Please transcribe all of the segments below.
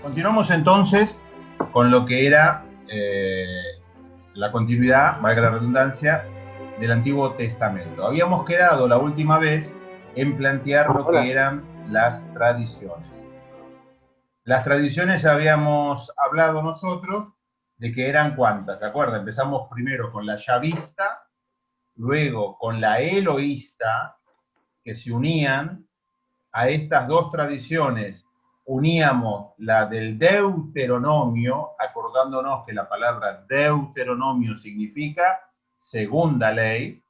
Continuamos entonces con lo que era la continuidad, valga la redundancia, del Antiguo Testamento. Habíamos quedado la última vez en plantear lo que eran las tradiciones. Las tradiciones ya habíamos hablado nosotros de que eran cuántas, ¿de acuerdo? Empezamos primero con la yavista, luego con la eloísta, que se unían. A estas dos tradiciones uníamos la del Deuteronomio, acordándonos que la palabra Deuteronomio significa segunda ley,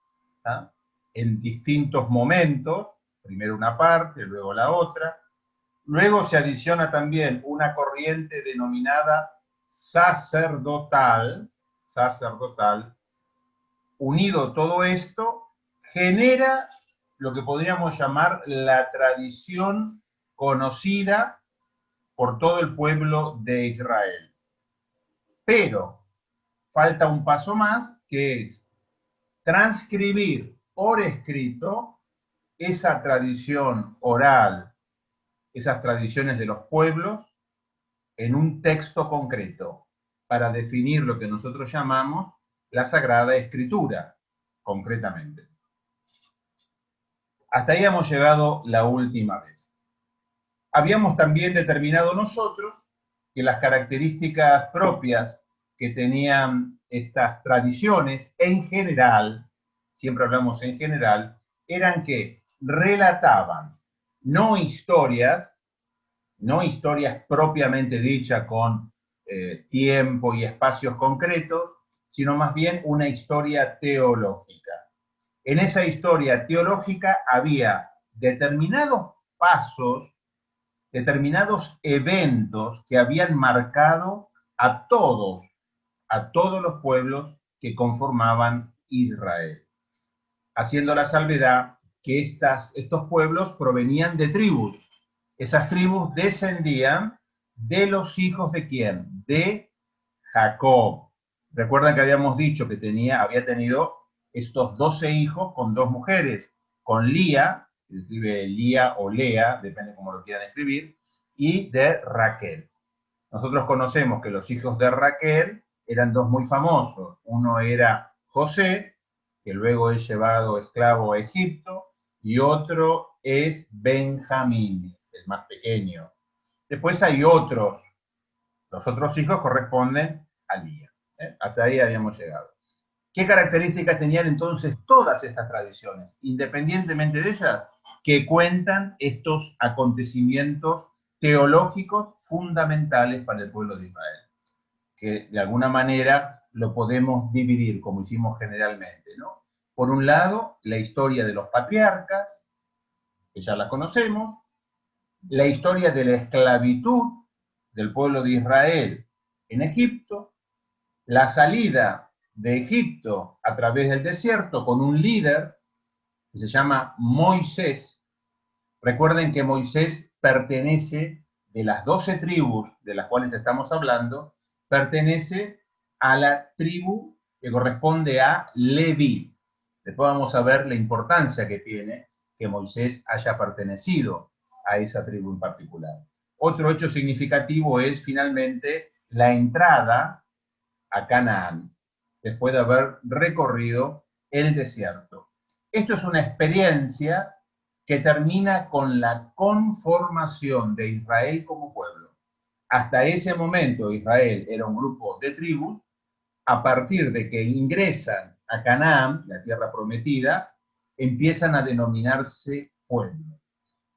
¿tá? En distintos momentos, primero una parte, luego la otra. Luego se adiciona también una corriente denominada sacerdotal. Unido todo esto, genera lo que podríamos llamar la tradición conocida por todo el pueblo de Israel. Pero falta un paso más, que es transcribir por escrito esa tradición oral, esas tradiciones de los pueblos, en un texto concreto, para definir lo que nosotros llamamos la Sagrada Escritura, concretamente. Hasta ahí hemos llegado la última vez. Habíamos también determinado nosotros que las características propias que tenían estas tradiciones en general, siempre hablamos en general, eran que relataban no historias propiamente dichas con tiempo y espacios concretos, sino más bien una historia teológica. En esa historia teológica había determinados pasos, determinados eventos que habían marcado a todos los pueblos que conformaban Israel, haciendo la salvedad que estos pueblos provenían de tribus. Esas tribus descendían de los hijos de ¿quién? De Jacob. Recuerdan que habíamos dicho que había tenido estos 12 hijos con 2 mujeres, con Lía, se escribe Lía o Lea, depende cómo lo quieran escribir, y de Raquel. Nosotros conocemos que los hijos de Raquel eran 2 muy famosos. Uno era José, que luego es llevado esclavo a Egipto, y otro es Benjamín, el más pequeño. Después hay otros. Los otros hijos corresponden a Lía. Hasta ahí habíamos llegado. ¿Qué características tenían entonces todas estas tradiciones, independientemente de ellas, que cuentan estos acontecimientos teológicos fundamentales para el pueblo de Israel? Que de alguna manera lo podemos dividir, como hicimos generalmente, ¿no? Por un lado, la historia de los patriarcas, que ya la conocemos, la historia de la esclavitud del pueblo de Israel en Egipto, la salida de Egipto a través del desierto con un líder que se llama Moisés. Recuerden que Moisés pertenece, de las 12 tribus de las cuales estamos hablando, pertenece a la tribu que corresponde a Leví. Después vamos a ver la importancia que tiene que Moisés haya pertenecido a esa tribu en particular. Otro hecho significativo es finalmente la entrada a Canaán, después de haber recorrido el desierto. Esto es una experiencia que termina con la conformación de Israel como pueblo. Hasta ese momento Israel era un grupo de tribus. A partir de que ingresan a Canaán, la tierra prometida, empiezan a denominarse pueblo.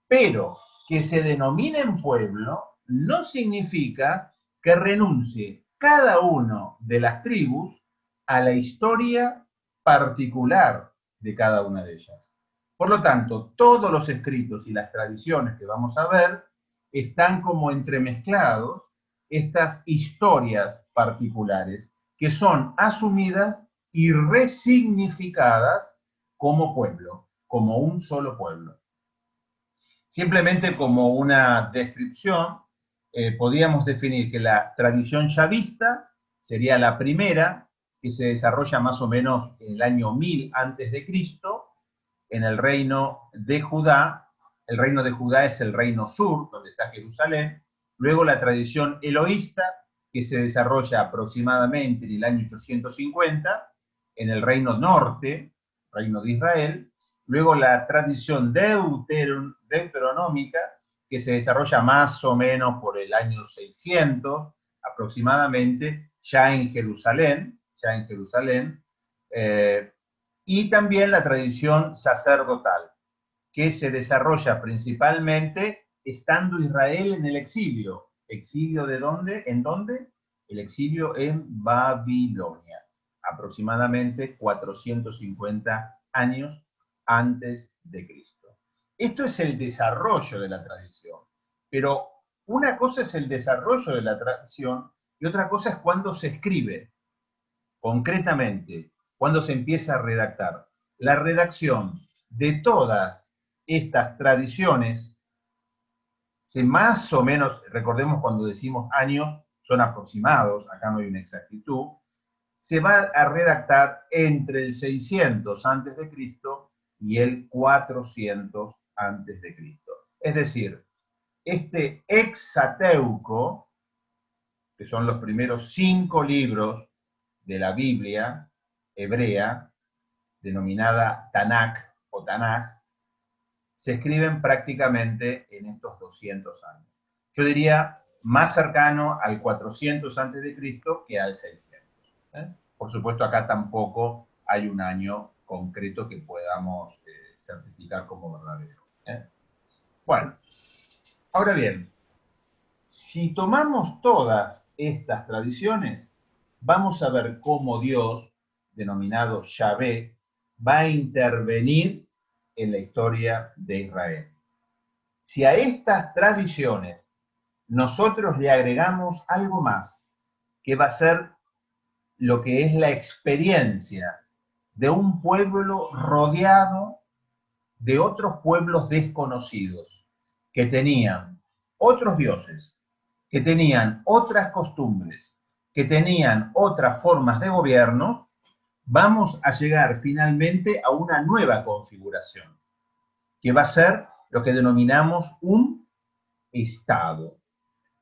Pero que se denominen pueblo no significa que renuncie cada uno de las tribus a la historia particular de cada una de ellas. Por lo tanto, todos los escritos y las tradiciones que vamos a ver están como entremezclados estas historias particulares que son asumidas y resignificadas como pueblo, como un solo pueblo. Simplemente como una descripción, podríamos definir que la tradición yavista sería la primera, que se desarrolla más o menos en el año 1000 antes de Cristo, en el reino de Judá. El reino de Judá es el reino sur, donde está Jerusalén, luego la tradición eloísta, que se desarrolla aproximadamente en el año 850 en el Reino Norte, Reino de Israel, luego la tradición deuteronómica, que se desarrolla más o menos por el año 600 aproximadamente, ya en Jerusalén, y también la tradición sacerdotal, que se desarrolla principalmente estando Israel en el exilio. ¿Exilio de dónde? ¿En dónde? El exilio en Babilonia, aproximadamente 450 años antes de Cristo. Esto es el desarrollo de la tradición, pero una cosa es el desarrollo de la tradición y otra cosa es cuando se escribe, concretamente, cuando se empieza a redactar. La redacción de todas estas tradiciones, se más o menos, recordemos cuando decimos años, son aproximados, acá no hay una exactitud, se va a redactar entre el 600 antes de Cristo y el 400 antes de Cristo. Es decir, este Hexateuco, que son los primeros 5 libros de la Biblia hebrea, denominada Tanakh o Tanaj, se escriben prácticamente en estos 200 años. Yo diría más cercano al 400 antes de Cristo que al 600. Por supuesto, acá tampoco hay un año concreto que podamos certificar como verdadero. Bueno, ahora bien, si tomamos todas estas tradiciones, vamos a ver cómo Dios, denominado Yahvé, va a intervenir en la historia de Israel. Si a estas tradiciones nosotros le agregamos algo más, que va a ser lo que es la experiencia de un pueblo rodeado de otros pueblos desconocidos, que tenían otros dioses, que tenían otras costumbres, que tenían otras formas de gobierno, vamos a llegar finalmente a una nueva configuración, que va a ser lo que denominamos un Estado.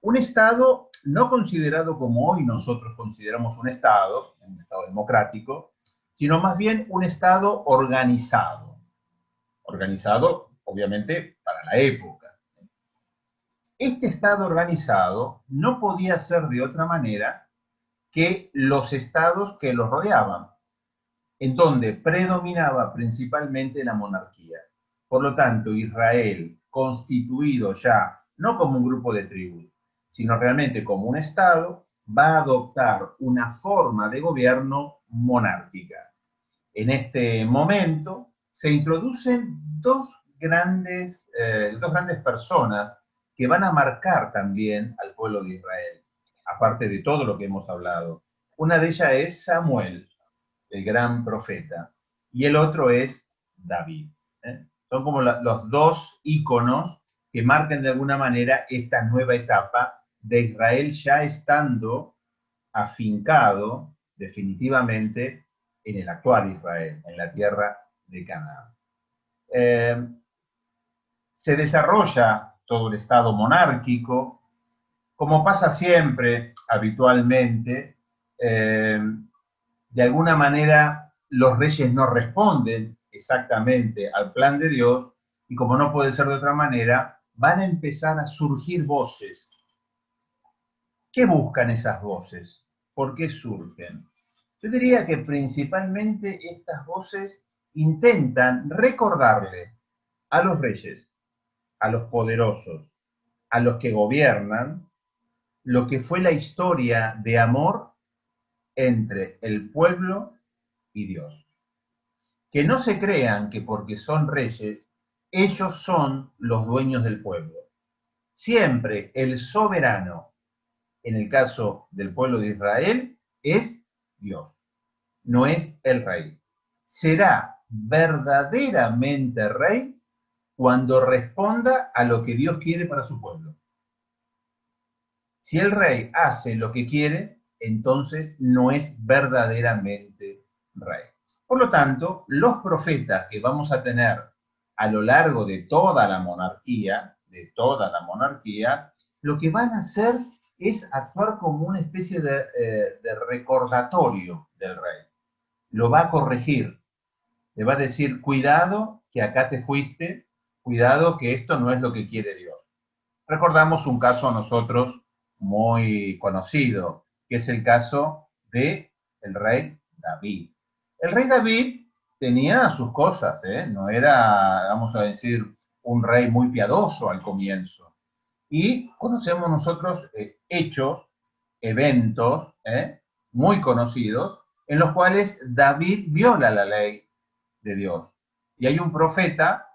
Un Estado no considerado como hoy nosotros consideramos un Estado democrático, sino más bien un Estado organizado. Organizado, obviamente, para la época. Este Estado organizado no podía ser de otra manera que los estados que los rodeaban, en donde predominaba principalmente la monarquía. Por lo tanto, Israel, constituido ya no como un grupo de tribus, sino realmente como un Estado, va a adoptar una forma de gobierno monárquica. En este momento se introducen dos grandes personas que van a marcar también al pueblo de Israel, aparte de todo lo que hemos hablado. Una de ellas es Samuel, el gran profeta, y el otro es David. Son como los dos íconos que marcan de alguna manera esta nueva etapa de Israel ya estando afincado definitivamente en el actual Israel, en la tierra de Canaán. Se desarrolla todo el estado monárquico, como pasa siempre, habitualmente, de alguna manera los reyes no responden exactamente al plan de Dios y como no puede ser de otra manera, van a empezar a surgir voces. ¿Qué buscan esas voces? ¿Por qué surgen? Yo diría que principalmente estas voces intentan recordarle a los reyes, a los poderosos, a los que gobiernan, lo que fue la historia de amor entre el pueblo y Dios. Que no se crean que porque son reyes, ellos son los dueños del pueblo. Siempre el soberano, en el caso del pueblo de Israel, es Dios, no es el rey. Será verdaderamente rey cuando responda a lo que Dios quiere para su pueblo. Si el rey hace lo que quiere, entonces no es verdaderamente rey. Por lo tanto, los profetas que vamos a tener a lo largo de toda la monarquía, lo que van a hacer es actuar como una especie de recordatorio del rey. Lo va a corregir, le va a decir, cuidado que acá te fuiste, cuidado que esto no es lo que quiere Dios. Recordamos un caso a nosotros muy conocido, que es el caso de el rey David. El rey David tenía sus cosas, ¿eh? No era, vamos a decir, un rey muy piadoso al comienzo. Y conocemos nosotros hechos, eventos muy conocidos, en los cuales David viola la ley de Dios. Y hay un profeta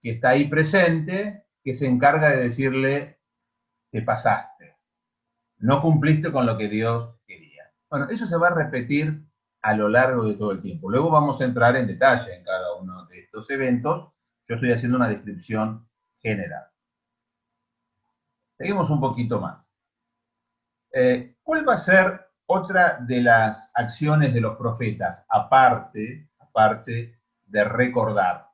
que está ahí presente, que se encarga de decirle, te pasaste, no cumpliste con lo que Dios quería. Bueno, eso se va a repetir a lo largo de todo el tiempo. Luego vamos a entrar en detalle en cada uno de estos eventos. Yo estoy haciendo una descripción general. Seguimos un poquito más. ¿Cuál va a ser otra de las acciones de los profetas, aparte de recordar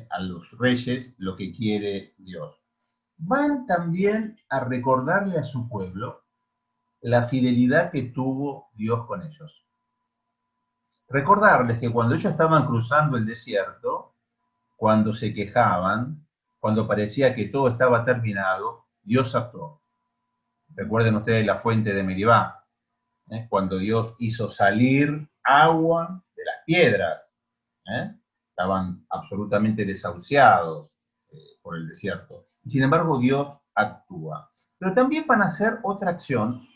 a los reyes lo que quiere Dios? Van también a recordarle a su pueblo la fidelidad que tuvo Dios con ellos. Recordarles que cuando ellos estaban cruzando el desierto, cuando se quejaban, cuando parecía que todo estaba terminado, Dios actuó. Recuerden ustedes la fuente de Meribá, cuando Dios hizo salir agua de las piedras. Estaban absolutamente desahuciados por el desierto. Y sin embargo, Dios actúa. Pero también van a hacer otra acción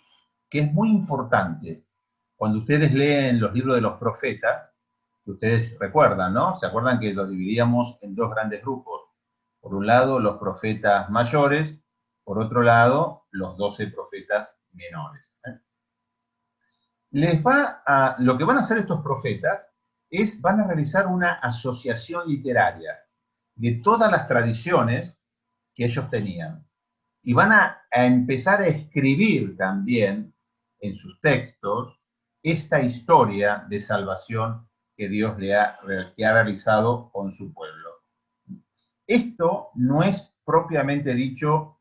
que es muy importante. Cuando ustedes leen los libros de los profetas, que ustedes recuerdan, ¿no? ¿Se acuerdan que los dividíamos en dos grandes grupos? Por un lado, los profetas mayores, por otro lado, los 12 profetas menores. Lo que van a hacer estos profetas es, van a realizar una asociación literaria de todas las tradiciones que ellos tenían. Y van a empezar a escribir también en sus textos esta historia de salvación que Dios que ha realizado con su pueblo. Esto no es propiamente dicho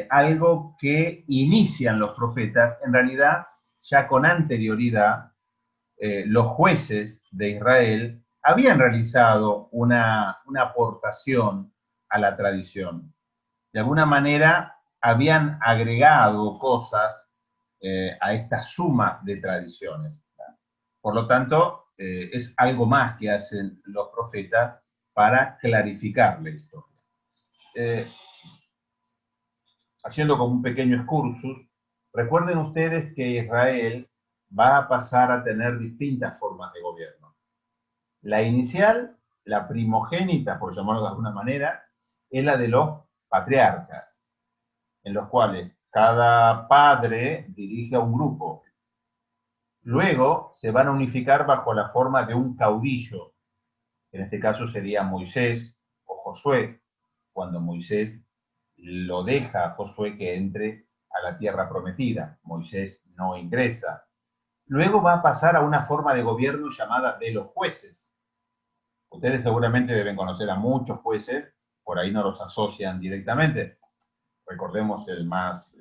algo que inician los profetas, en realidad ya con anterioridad los jueces de Israel habían realizado una aportación a la tradición. De alguna manera habían agregado cosas a esta suma de tradiciones. Por lo tanto, es algo más que hacen los profetas para clarificar la historia. Haciendo como un pequeño excursus, recuerden ustedes que Israel va a pasar a tener distintas formas de gobierno. La inicial, la primogénita, por llamarlo de alguna manera, es la de los patriarcas, en los cuales cada padre dirige a un grupo. Luego se van a unificar bajo la forma de un caudillo, que en este caso sería Moisés o Josué, cuando Moisés lo deja a Josué que entre a la tierra prometida. Moisés no ingresa. Luego va a pasar a una forma de gobierno llamada de los jueces. Ustedes seguramente deben conocer a muchos jueces, por ahí no los asocian directamente. Recordemos el más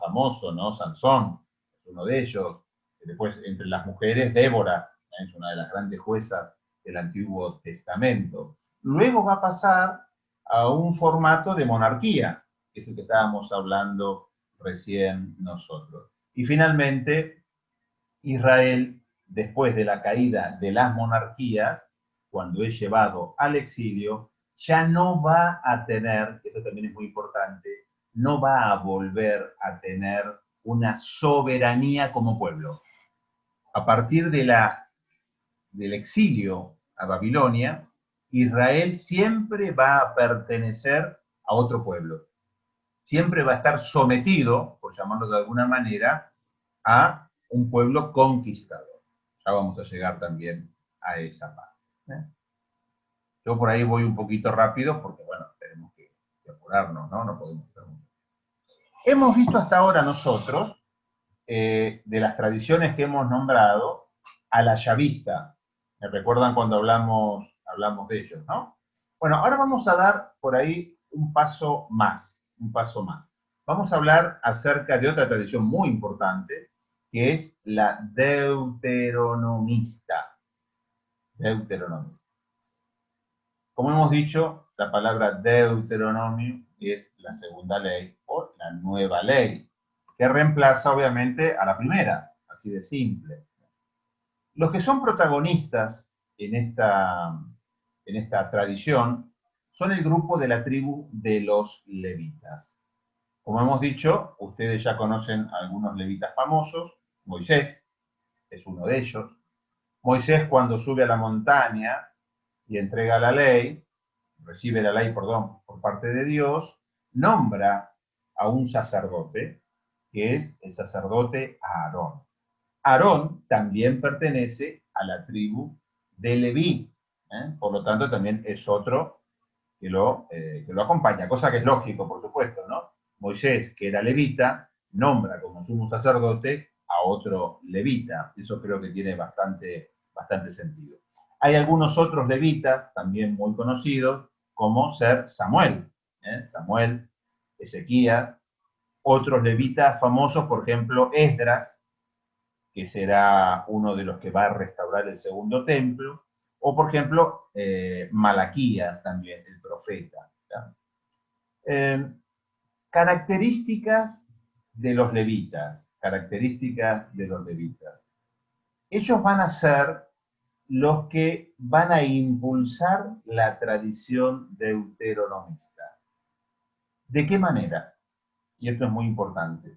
famoso, ¿no? Sansón, es uno de ellos. Después, entre las mujeres, Débora, es una de las grandes juezas del Antiguo Testamento. Luego va a pasar a un formato de monarquía, que es el que estábamos hablando recién nosotros. Y finalmente, Israel, después de la caída de las monarquías, cuando es llevado al exilio, ya no va a tener, esto también es muy importante, no va a volver a tener una soberanía como pueblo. A partir del exilio a Babilonia, Israel siempre va a pertenecer a otro pueblo. Siempre va a estar sometido, por llamarlo de alguna manera, a un pueblo conquistador. Ya vamos a llegar también a esa parte. Yo por ahí voy un poquito rápido porque, bueno, tenemos que apurarnos, ¿no? No podemos estar mucho. Hemos visto hasta ahora nosotros, de las tradiciones que hemos nombrado, a la yavista. ¿Me recuerdan cuando hablamos de ellos, no? Bueno, ahora vamos a dar por ahí un paso más, un paso más. vamos a hablar acerca de otra tradición muy importante, que es la deuteronomista. Deuteronomista. Como hemos dicho, la palabra Deuteronomio es la segunda ley o la nueva ley, que reemplaza obviamente a la primera, así de simple. Los que son protagonistas en esta tradición son el grupo de la tribu de los levitas. Como hemos dicho, ustedes ya conocen a algunos levitas famosos. Moisés es uno de ellos. Moisés, cuando sube a la montaña y entrega la ley, recibe la ley, perdón, por parte de Dios, nombra a un sacerdote, que es el sacerdote Aarón. Aarón también pertenece a la tribu de Leví, por lo tanto también es otro que lo acompaña, cosa que es lógico, por supuesto, ¿no? Moisés, que era levita, nombra como sumo sacerdote a otro levita. Eso creo que tiene bastante sentido. Hay algunos otros levitas, también muy conocidos, como ser Samuel, Samuel, Ezequías, otros levitas famosos, por ejemplo, Esdras, que será uno de los que va a restaurar el segundo templo, o por ejemplo, Malaquías también, el profeta. Eh, características de los levitas, características de los levitas. Ellos van a ser los que van a impulsar la tradición deuteronomista. ¿De qué manera? Y esto es muy importante.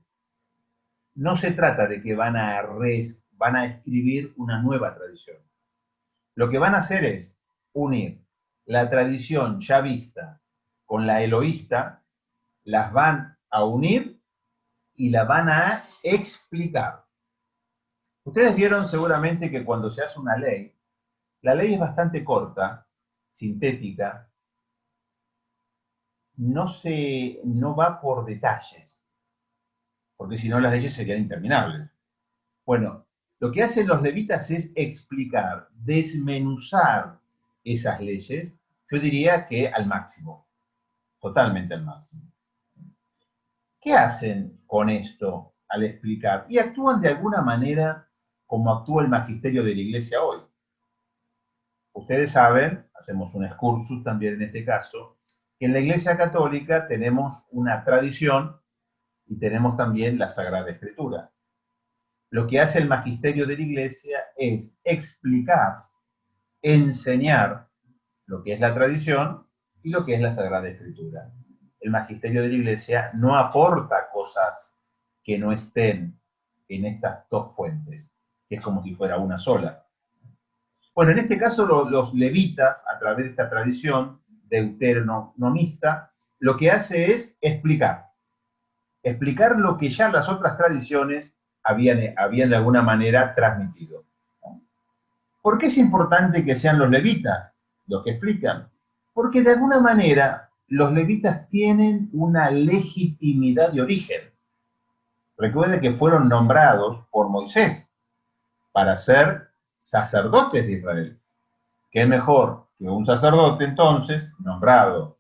No se trata de que van a escribir una nueva tradición. Lo que van a hacer es unir la tradición ya vista con la eloísta, las van a unir y la van a explicar. Ustedes vieron seguramente que cuando se hace una ley, la ley es bastante corta, sintética, no va por detalles, porque si no las leyes serían interminables. Bueno, lo que hacen los levitas es explicar, desmenuzar esas leyes, yo diría que al máximo, totalmente al máximo. ¿Qué hacen con esto al explicar? Y actúan de alguna manera como actúa el magisterio de la iglesia hoy. Ustedes saben, hacemos un excursus también en este caso, que en la iglesia católica tenemos una tradición y tenemos también la Sagrada Escritura. Lo que hace el magisterio de la iglesia es explicar, enseñar lo que es la tradición y lo que es la Sagrada Escritura. El magisterio de la iglesia no aporta cosas que no estén en estas dos fuentes, que es como si fuera una sola. Bueno, en este caso los levitas, a través de esta tradición deuteronomista, lo que hace es explicar lo que ya las otras tradiciones habían de alguna manera transmitido. ¿Por qué es importante que sean los levitas los que explican? Porque de alguna manera los levitas tienen una legitimidad de origen. Recuerde que fueron nombrados por Moisés para ser sacerdotes de Israel. ¿Qué mejor que un sacerdote entonces nombrado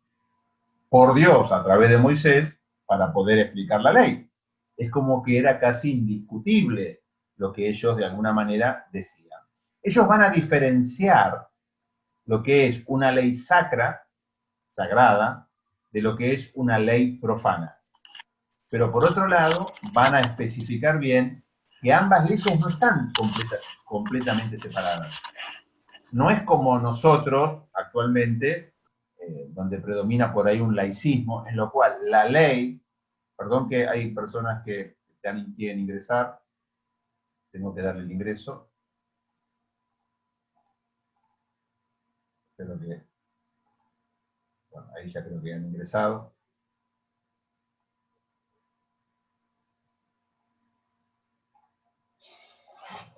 por Dios a través de Moisés para poder explicar la ley? Es como que era casi indiscutible lo que ellos de alguna manera decían. Ellos van a diferenciar lo que es una ley sacra, sagrada, de lo que es una ley profana. Pero por otro lado, van a especificar bien que ambas leyes no están completamente separadas. No es como nosotros actualmente, donde predomina por ahí un laicismo, en lo cual la ley, perdón que hay personas que quieren ingresar, tengo que darle el ingreso, espero que, bueno, ahí ya creo que han ingresado.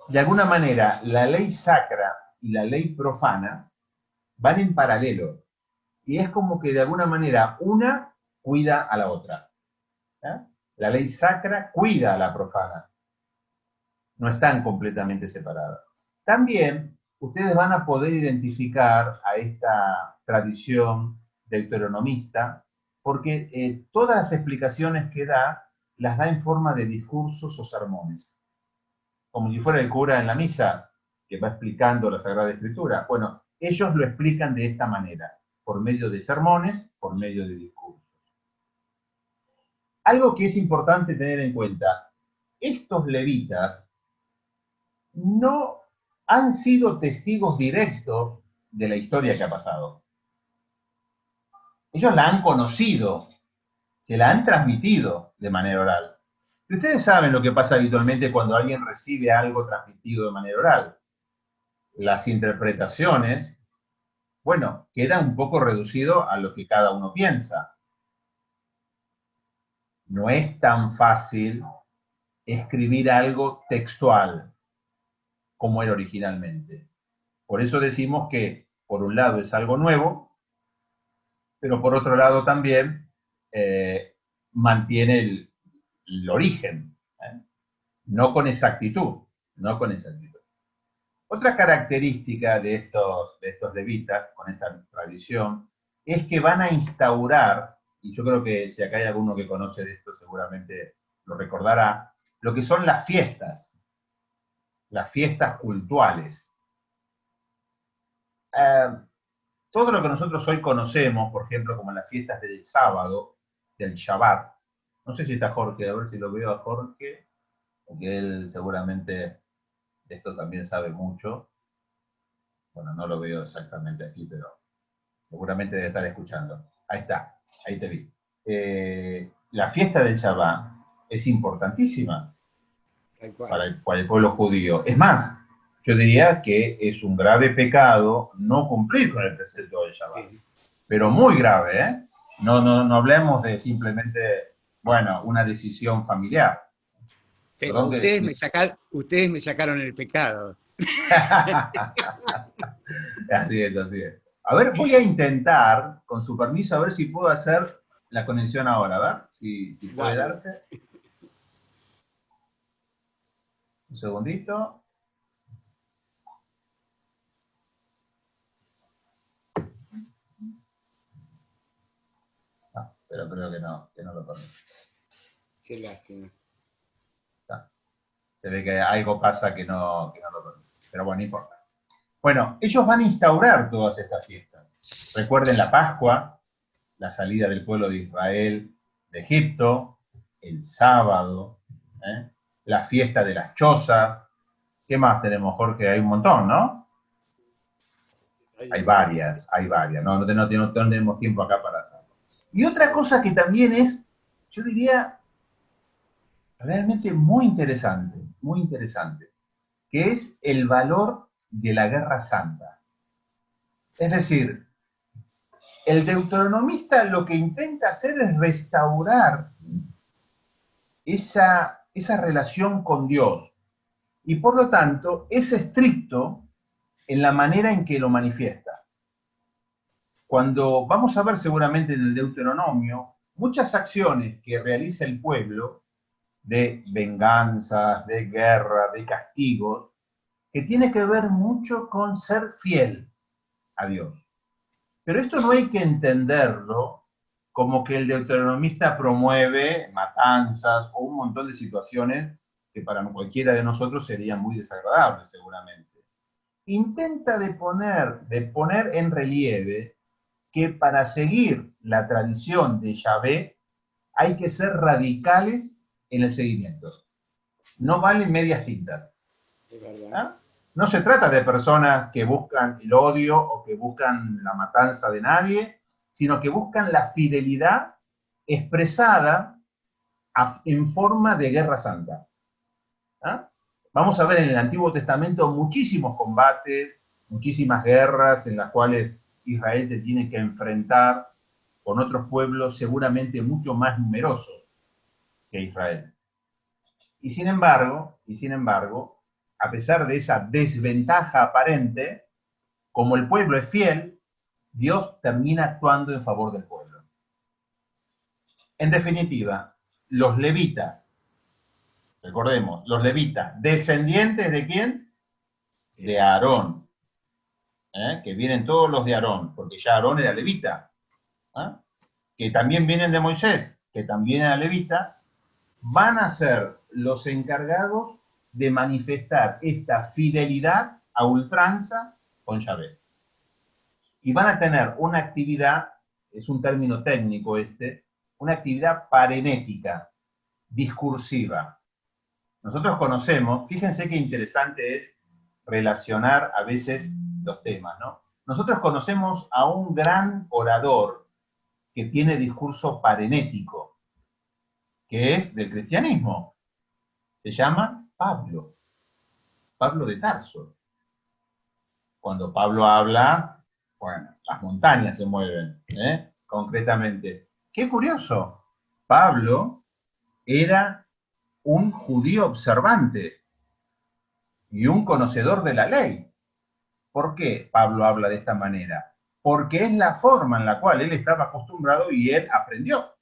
De alguna manera, la ley sacra y la ley profana van en paralelo. Y es como que de alguna manera una cuida a la otra. La ley sacra cuida a la profana. No están completamente separadas. También ustedes van a poder identificar a esta tradición deuteronomista porque todas las explicaciones que da, las da en forma de discursos o sermones. Como si fuera el cura en la misa, que va explicando la Sagrada Escritura. Bueno, ellos lo explican de esta manera, por medio de sermones, por medio de discursos. Algo que es importante tener en cuenta, estos levitas no han sido testigos directos de la historia que ha pasado. Ellos la han conocido, se la han transmitido de manera oral. Y ustedes saben lo que pasa habitualmente cuando alguien recibe algo transmitido de manera oral. Las interpretaciones, bueno, queda un poco reducido a lo que cada uno piensa. No es tan fácil escribir algo textual como era originalmente. Por eso decimos que, por un lado, es algo nuevo, pero por otro lado también mantiene el origen, no con exactitud, no con exactitud. Otra característica de estos levitas, con esta tradición, es que van a instaurar, y yo creo que si acá hay alguno que conoce de esto seguramente lo recordará, lo que son las fiestas cultuales. Todo lo que nosotros hoy conocemos, por ejemplo, como las fiestas del sábado, del Shabbat. No sé si está Jorge, a ver si lo veo a Jorge, porque él seguramente de esto también sabe mucho. Bueno, no lo veo exactamente aquí, pero seguramente debe estar escuchando. Ahí está, ahí te vi. La fiesta del Shabbat es importantísima para el pueblo judío. Es más, yo diría que es un grave pecado no cumplir con el precepto del Shabbat. Sí. Pero sí, muy grave, ¿eh? No hablemos de simplemente, bueno, una decisión familiar. Pero ustedes me sacaron el pecado. Así es, así es. A ver, voy a intentar, con su permiso, a ver si puedo hacer la conexión ahora, a ver si puede darse. Un segundito. Ah, pero creo que no lo permite. Qué lástima. Se ve que algo pasa que no lo permite. Pero bueno, no importa. Bueno, ellos van a instaurar todas estas fiestas. Recuerden la Pascua, la salida del pueblo de Israel de Egipto, el sábado, la fiesta de las chozas. ¿Qué más tenemos, Jorge? Hay un montón, ¿no? Hay varias. No tenemos tiempo acá para hacerlo. Y otra cosa que también es, yo diría, realmente muy interesante, que es el valor de la Guerra Santa. Es decir, el deuteronomista lo que intenta hacer es restaurar esa relación con Dios y por lo tanto es estricto en la manera en que lo manifiesta. Cuando vamos a ver seguramente en el Deuteronomio, muchas acciones que realiza el pueblo de venganzas, de guerra, de castigos, que tiene que ver mucho con ser fiel a Dios. Pero esto no hay que entenderlo como que el deuteronomista promueve matanzas o un montón de situaciones que para cualquiera de nosotros serían muy desagradables seguramente. Intenta de poner en relieve que para seguir la tradición de Yahvé hay que ser radicales en el seguimiento. No valen medias tintas. ¿Ah? No se trata de personas que buscan el odio o que buscan la matanza de nadie, sino que buscan la fidelidad expresada en forma de guerra santa. ¿Ah? Vamos a ver en el Antiguo Testamento muchísimos combates, muchísimas guerras en las cuales Israel se tiene que enfrentar con otros pueblos seguramente mucho más numerosos que Israel. Y sin embargo, a pesar de esa desventaja aparente, como el pueblo es fiel, Dios termina actuando en favor del pueblo. En definitiva, los levitas, recordemos, los levitas, descendientes ¿de quién? De Aarón. Que vienen todos los de Aarón, porque ya Aarón era levita. que también vienen de Moisés, que también era levita, van a ser los encargados de manifestar esta fidelidad a ultranza con Yahvé. Y van a tener una actividad, es un término técnico este, una actividad parenética, discursiva. Nosotros conocemos, fíjense qué interesante es relacionar a veces los temas, ¿no? Nosotros conocemos a un gran orador que tiene discurso parenético, que es del cristianismo. Se llama Pablo, Pablo de Tarso. Cuando Pablo habla, bueno, las montañas se mueven, concretamente. Qué curioso, Pablo era un judío observante y un conocedor de la ley. ¿Por qué Pablo habla de esta manera? Porque es la forma en la cual él estaba acostumbrado y él aprendió,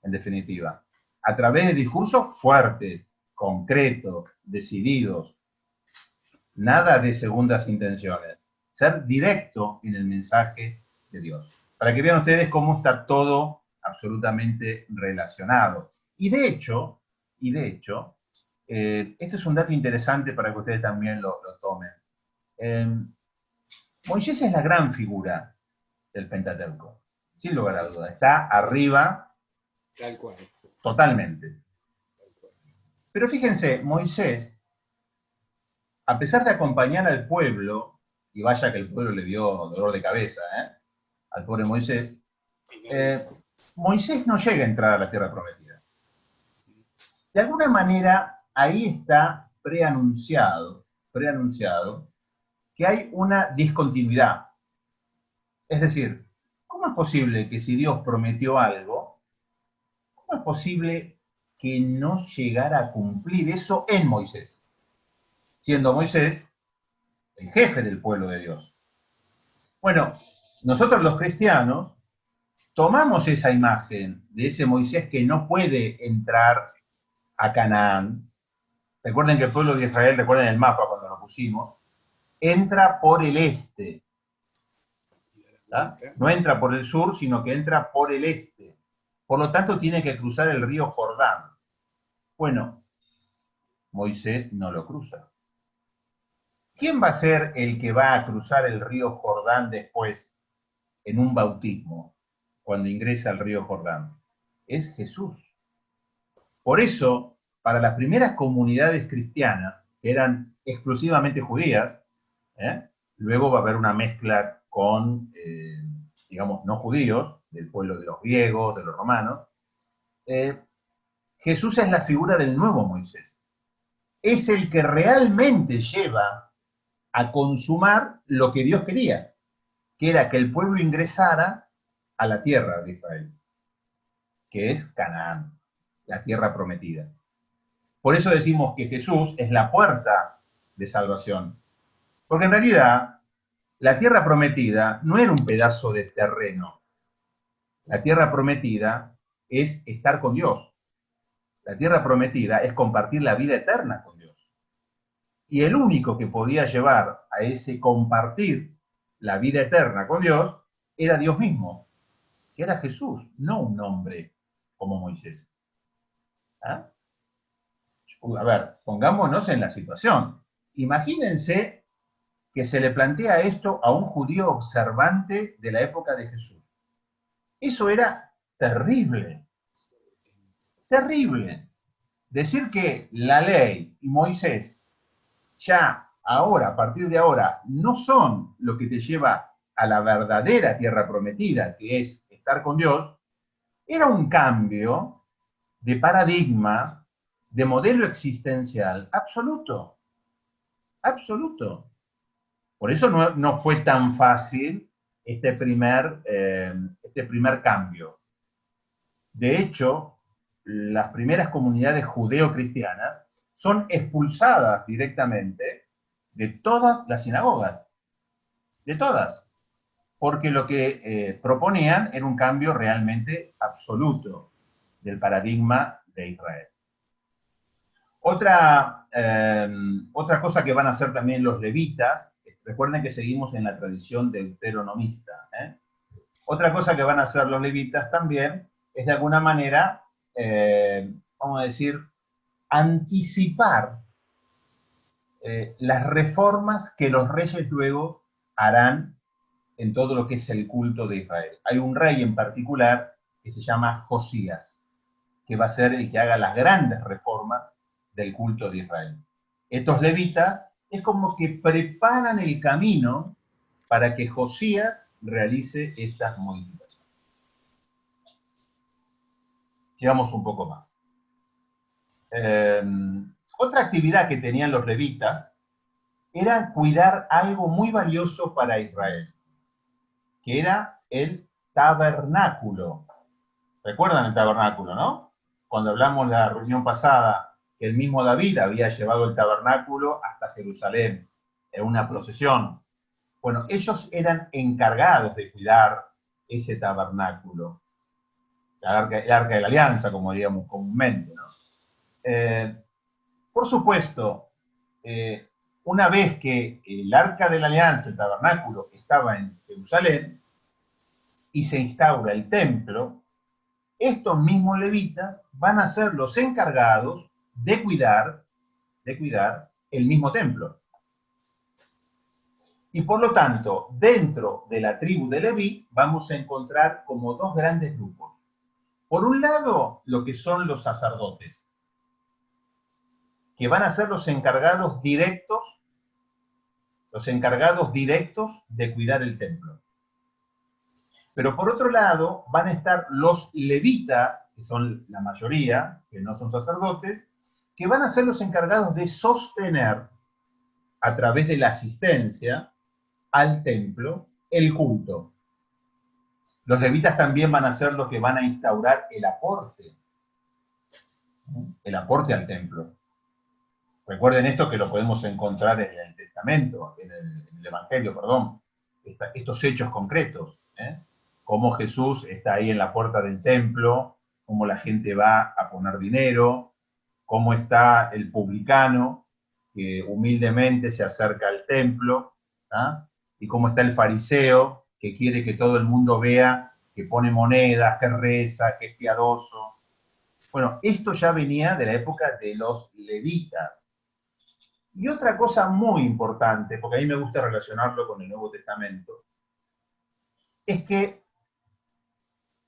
en definitiva, a través de discursos fuertes, concretos, decididos, nada de segundas intenciones, ser directo en el mensaje de Dios. Para que vean ustedes cómo está todo absolutamente relacionado. Y de hecho, este es un dato interesante para que ustedes también lo tomen. Moisés es la gran figura del Pentateuco, sin lugar a duda. Está arriba. Tal cual. Totalmente. Pero fíjense, Moisés, a pesar de acompañar al pueblo, y vaya que el pueblo le dio dolor de cabeza, al pobre Moisés, Moisés no llega a entrar a la tierra prometida. De alguna manera, ahí está preanunciado que hay una discontinuidad. Es decir, ¿cómo es posible que si Dios prometió algo, cómo es posible que no llegara a cumplir eso en Moisés? Siendo Moisés el jefe del pueblo de Dios. Bueno, nosotros los cristianos tomamos esa imagen de ese Moisés que no puede entrar a Canaán. Recuerden que el pueblo de Israel, recuerden el mapa cuando lo pusimos, entra por el este. ¿tá? No entra por el sur, sino que entra por el este. Por lo tanto, tiene que cruzar el río Jordán. Bueno, Moisés no lo cruza. ¿Quién va a ser el que va a cruzar el río Jordán después en un bautismo, cuando ingresa al río Jordán? Es Jesús. Por eso, para las primeras comunidades cristianas, que eran exclusivamente judías, luego va a haber una mezcla con, digamos, no judíos, del pueblo de los griegos, de los romanos. Jesús es la figura del nuevo Moisés. Es el que realmente lleva a consumar lo que Dios quería, que era que el pueblo ingresara a la tierra de Israel, que es Canaán, la tierra prometida. Por eso decimos que Jesús es la puerta de salvación. Porque en realidad, la tierra prometida no era un pedazo de terreno. La tierra prometida es estar con Dios. La tierra prometida es compartir la vida eterna con Dios. Y el único que podía llevar a ese compartir la vida eterna con Dios era Dios mismo, que era Jesús, no un hombre como Moisés. ¿Ah? A ver, pongámonos en la situación. Imagínense que se le plantea esto a un judío observante de la época de Jesús. Eso era terrible. Terrible. Decir que la ley y Moisés ya ahora, a partir de ahora, no son lo que te lleva a la verdadera tierra prometida, que es estar con Dios, era un cambio de paradigma, de modelo existencial absoluto. Absoluto. Por eso no fue tan fácil este primer cambio. De hecho, las primeras comunidades judeo-cristianas son expulsadas directamente de todas las sinagogas, de todas, porque lo que proponían era un cambio realmente absoluto del paradigma de Israel. Otra cosa que van a hacer también los levitas, recuerden que seguimos en la tradición deuteronomista, Otra cosa que van a hacer los levitas también es de alguna manera, vamos a decir, anticipar las reformas que los reyes luego harán en todo lo que es el culto de Israel. Hay un rey en particular que se llama Josías, que va a ser el que haga las grandes reformas del culto de Israel. Estos levitas es como que preparan el camino para que Josías realice estas modificaciones. Sigamos un poco más. Otra actividad que tenían los levitas era cuidar algo muy valioso para Israel, que era el tabernáculo. ¿Recuerdan el tabernáculo, no? Cuando hablamos la reunión pasada, que el mismo David había llevado el tabernáculo hasta Jerusalén en una procesión. Bueno, ellos eran encargados de cuidar ese tabernáculo, el arca de la alianza, como diríamos comúnmente, ¿no? Por supuesto, una vez que el arca de la alianza, el tabernáculo, estaba en Jerusalén y se instaura el templo, estos mismos levitas van a ser los encargados de cuidar el mismo templo. Y por lo tanto, dentro de la tribu de Leví vamos a encontrar como dos grandes grupos. Por un lado, lo que son los sacerdotes, que van a ser los encargados directos de cuidar el templo. Pero por otro lado, van a estar los levitas, que son la mayoría, que no son sacerdotes, que van a ser los encargados de sostener, a través de la asistencia al templo, el culto. Los levitas también van a ser los que van a instaurar el aporte al templo. Recuerden esto, que lo podemos encontrar en el Testamento, en el Evangelio, perdón, estos hechos concretos, cómo Jesús está ahí en la puerta del templo, cómo la gente va a poner dinero, cómo está el publicano que humildemente se acerca al templo, y cómo está el fariseo que quiere que todo el mundo vea que pone monedas, que reza, que es piadoso. Bueno, esto ya venía de la época de los levitas. Y otra cosa muy importante, porque a mí me gusta relacionarlo con el Nuevo Testamento, es que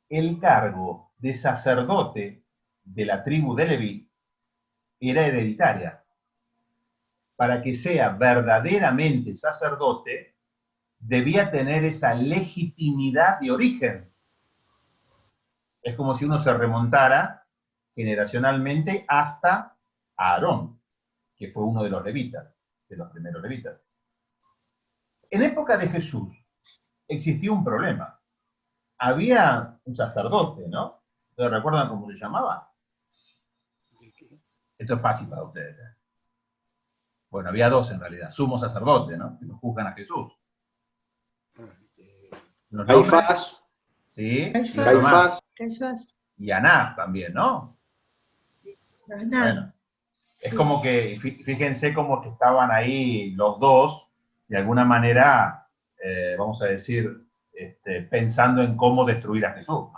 el cargo de sacerdote de la tribu de Leví era hereditaria. Para que sea verdaderamente sacerdote, debía tener esa legitimidad de origen. Es como si uno se remontara generacionalmente hasta Aarón, que fue uno de los levitas, de los primeros levitas. En época de Jesús existió un problema. Había un sacerdote, ¿no? ¿Ustedes recuerdan cómo se llamaba? Esto es fácil para ustedes. Bueno, había dos en realidad. Sumo sacerdote, ¿no? Que nos juzgan a Jesús. Caifás. Sí. Caifás. Y Anás también, ¿no? Bueno, es sí. Como que, fíjense como que estaban ahí los dos, de alguna manera, vamos a decir, pensando en cómo destruir a Jesús.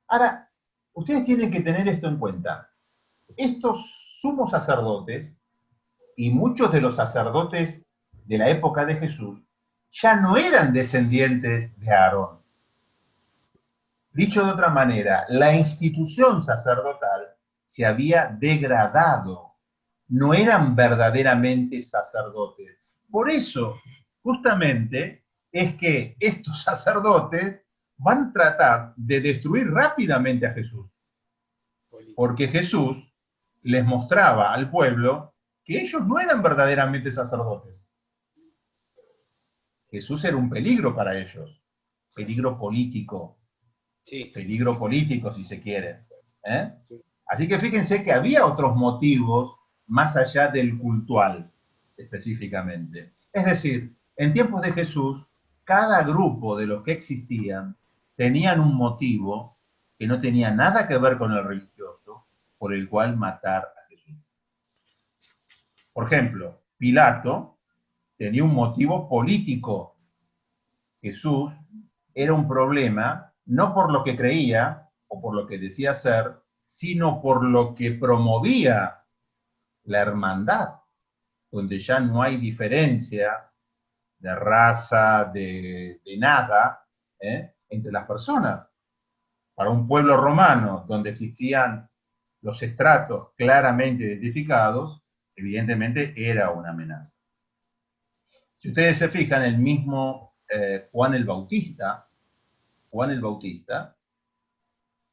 Ahora, ustedes tienen que tener esto en cuenta. Estos sumos sacerdotes, y muchos de los sacerdotes de la época de Jesús, ya no eran descendientes de Aarón. Dicho de otra manera, la institución sacerdotal se había degradado. No eran verdaderamente sacerdotes. Por eso, justamente, es que estos sacerdotes van a tratar de destruir rápidamente a Jesús. Porque Jesús les mostraba al pueblo que ellos no eran verdaderamente sacerdotes. Jesús era un peligro para ellos. Peligro político. Sí. Peligro político, si se quiere. Sí. Así que fíjense que había otros motivos más allá del cultual, específicamente. Es decir, en tiempos de Jesús, cada grupo de los que existían tenían un motivo que no tenía nada que ver con el religioso, por el cual matar a Jesús. Por ejemplo, Pilato tenía un motivo político. Jesús era un problema, no por lo que creía o por lo que decía ser, sino por lo que promovía la hermandad, donde ya no hay diferencia de raza, de nada, entre las personas. Para un pueblo romano donde existían los estratos claramente identificados, evidentemente era una amenaza. Si ustedes se fijan, el mismo Juan el Bautista,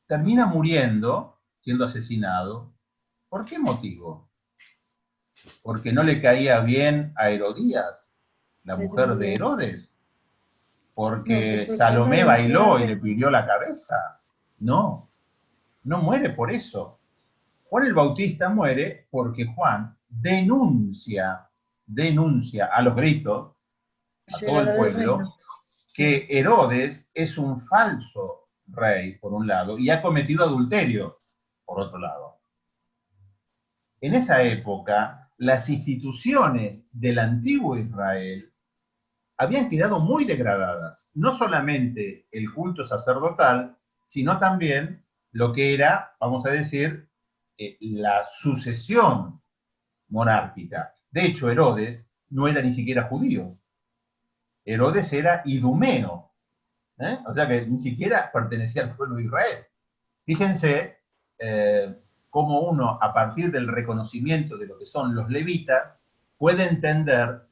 termina muriendo, siendo asesinado. ¿Por qué motivo? Porque no le caía bien a Herodías, la mujer de Herodes. Porque Salomé bailó y le pidió la cabeza. No, no muere por eso. Juan el Bautista muere porque Juan denuncia a los gritos, a todo el pueblo, que Herodes es un falso rey, por un lado, y ha cometido adulterio, por otro lado. En esa época, las instituciones del antiguo Israel habían quedado muy degradadas. No solamente el culto sacerdotal, sino también lo que era, vamos a decir, la sucesión monárquica. De hecho, Herodes no era ni siquiera judío. Herodes era idumeo, o sea que ni siquiera pertenecía al pueblo de Israel. Fíjense cómo uno, a partir del reconocimiento de lo que son los levitas, puede entender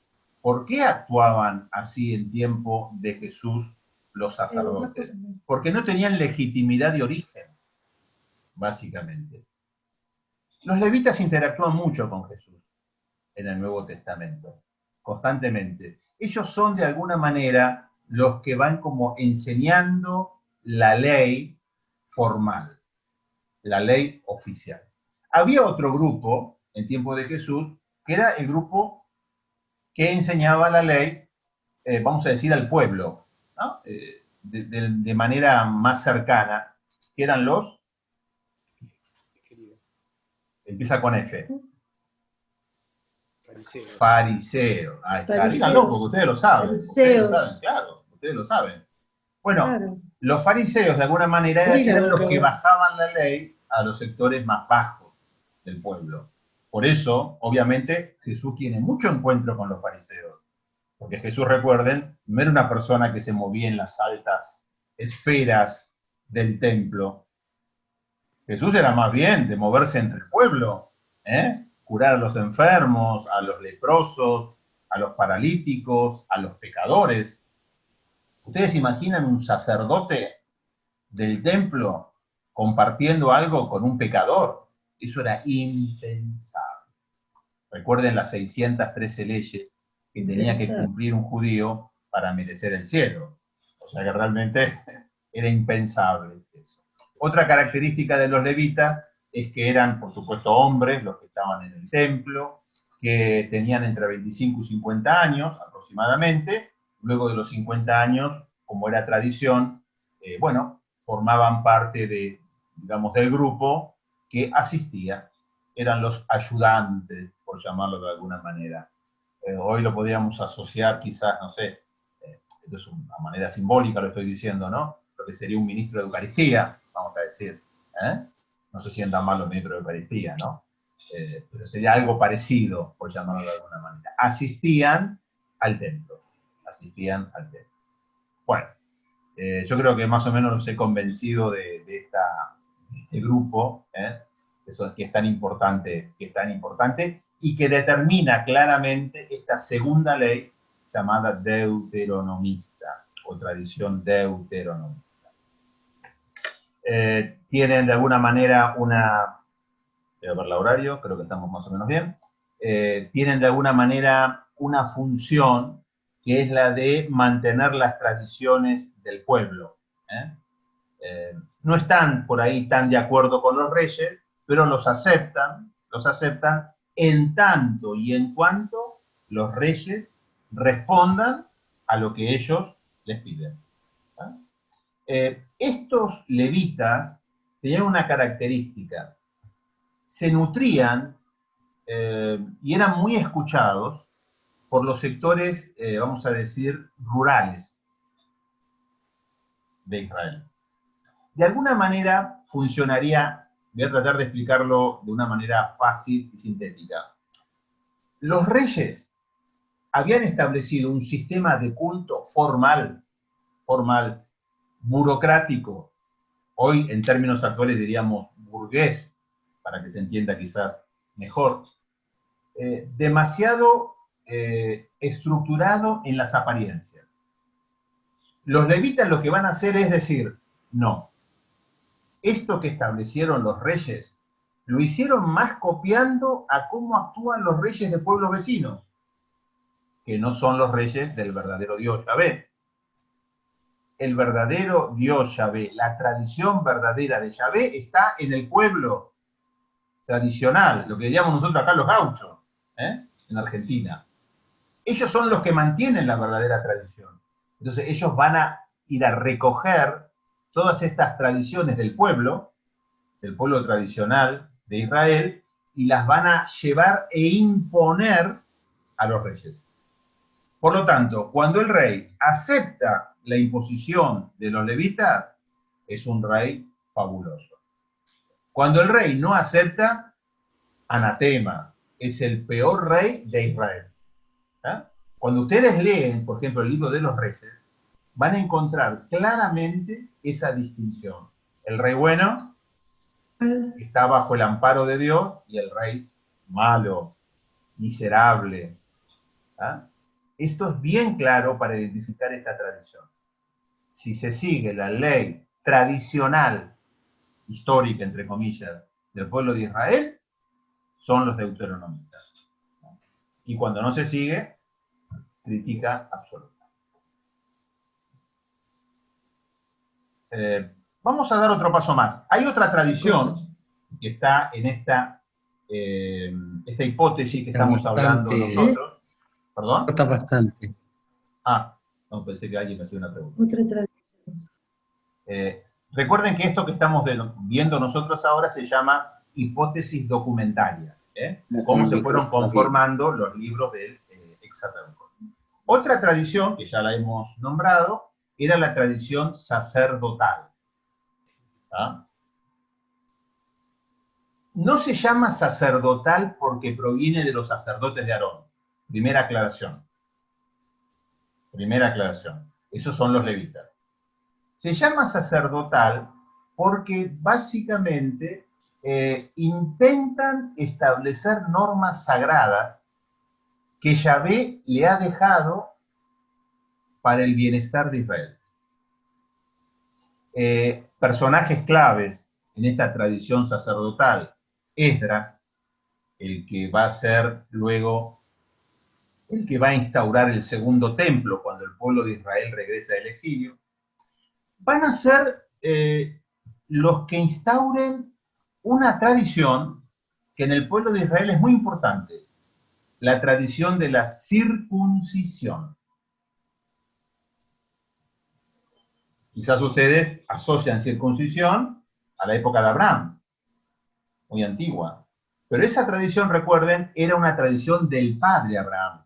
por qué actuaban así en tiempo de Jesús los sacerdotes. Porque no tenían legitimidad de origen, básicamente. Los levitas interactúan mucho con Jesús en el Nuevo Testamento, constantemente. Ellos son de alguna manera los que van como enseñando la ley formal, la ley oficial. Había otro grupo en tiempo de Jesús que era el grupo que enseñaba la ley, vamos a decir, al pueblo, ¿no? De manera más cercana, que eran los, empieza con F. Fariseos. Ahí está. Díganlo porque ustedes lo saben. Ustedes lo saben, claro. Ustedes lo saben. Bueno, claro. Los fariseos de alguna manera eran los que bajaban la ley a los sectores más bajos del pueblo. Por eso, obviamente, Jesús tiene mucho encuentro con los fariseos. Porque Jesús, recuerden, no era una persona que se movía en las altas esferas del templo. Jesús era más bien de moverse entre el pueblo, curar a los enfermos, a los leprosos, a los paralíticos, a los pecadores. ¿Ustedes imaginan un sacerdote del templo compartiendo algo con un pecador? Eso era impensable. Recuerden las 613 leyes que tenía que cumplir un judío para merecer el cielo. O sea que realmente era impensable eso. Otra característica de los levitas es que eran, por supuesto, hombres, los que estaban en el templo, que tenían entre 25 y 50 años aproximadamente. Luego de los 50 años, como era tradición, formaban parte de, digamos, del grupo que asistía. Eran los ayudantes, por llamarlo de alguna manera. Hoy lo podríamos asociar quizás, no sé, esto es una manera simbólica, lo estoy diciendo, ¿no? Lo que sería un ministro de Eucaristía, vamos a decir. No se sientan mal los ministros de Eucaristía, ¿no? Pero sería algo parecido, por llamarlo de alguna manera. Asistían al templo. Bueno, yo creo que más o menos los he convencido de este grupo, que es tan importante, y que determina claramente esta segunda ley llamada deuteronomista, o tradición deuteronomista. Tienen de alguna manera voy a ver el horario, creo que estamos más o menos bien, tienen de alguna manera una función que es la de mantener las tradiciones del pueblo. No están por ahí tan de acuerdo con los reyes, pero los aceptan en tanto y en cuanto los reyes respondan a lo que ellos les piden. Estos levitas tenían una característica: se nutrían y eran muy escuchados por los sectores, vamos a decir, rurales. de Israel. De alguna manera funcionaría, voy a tratar de explicarlo de una manera fácil y sintética. Los reyes habían establecido un sistema de culto formal, burocrático, hoy en términos actuales diríamos burgués, para que se entienda quizás mejor, demasiado estructurado en las apariencias. Los levitas lo que van a hacer es decir, no, esto que establecieron los reyes, lo hicieron más copiando a cómo actúan los reyes de pueblos vecinos, que no son los reyes del verdadero Dios Yahvé. El verdadero Dios Yahvé, la tradición verdadera de Yahvé está en el pueblo tradicional, lo que llamamos nosotros acá los gauchos, en Argentina. Ellos son los que mantienen la verdadera tradición. Entonces ellos van a ir a recoger todas estas tradiciones del pueblo tradicional de Israel, y las van a llevar e imponer a los reyes. Por lo tanto, cuando el rey acepta la imposición de los levitas, es un rey fabuloso. Cuando el rey no acepta, anatema, es el peor rey de Israel. Cuando ustedes leen, por ejemplo, el libro de los reyes, van a encontrar claramente esa distinción. El rey bueno está bajo el amparo de Dios, y el rey malo, miserable. Esto es bien claro para identificar esta tradición. Si se sigue la ley tradicional, histórica, entre comillas, del pueblo de Israel, son los deuteronomistas. Y cuando no se sigue, crítica absoluta. Vamos a dar otro paso más. Hay otra tradición que está en esta hipótesis que estamos hablando nosotros. ¿Perdón? Está bastante. No, pensé que alguien me hacía una pregunta. Otra tradición. Recuerden que esto que estamos viendo nosotros ahora se llama hipótesis documentaria. Cómo se fueron conformando los libros del Hexatempo. Otra tradición, que ya la hemos nombrado, era la tradición sacerdotal. No se llama sacerdotal porque proviene de los sacerdotes de Aarón. Primera aclaración. Esos son los levitas. Se llama sacerdotal porque básicamente intentan establecer normas sagradas que Yahvé le ha dejado para el bienestar de Israel. Personajes claves en esta tradición sacerdotal: Esdras, el que va a ser luego el que va a instaurar el segundo templo cuando el pueblo de Israel regresa del exilio, van a ser los que instauren una tradición que en el pueblo de Israel es muy importante, la tradición de la circuncisión. Quizás ustedes asocian circuncisión a la época de Abraham, muy antigua. Pero esa tradición, recuerden, era una tradición del padre Abraham,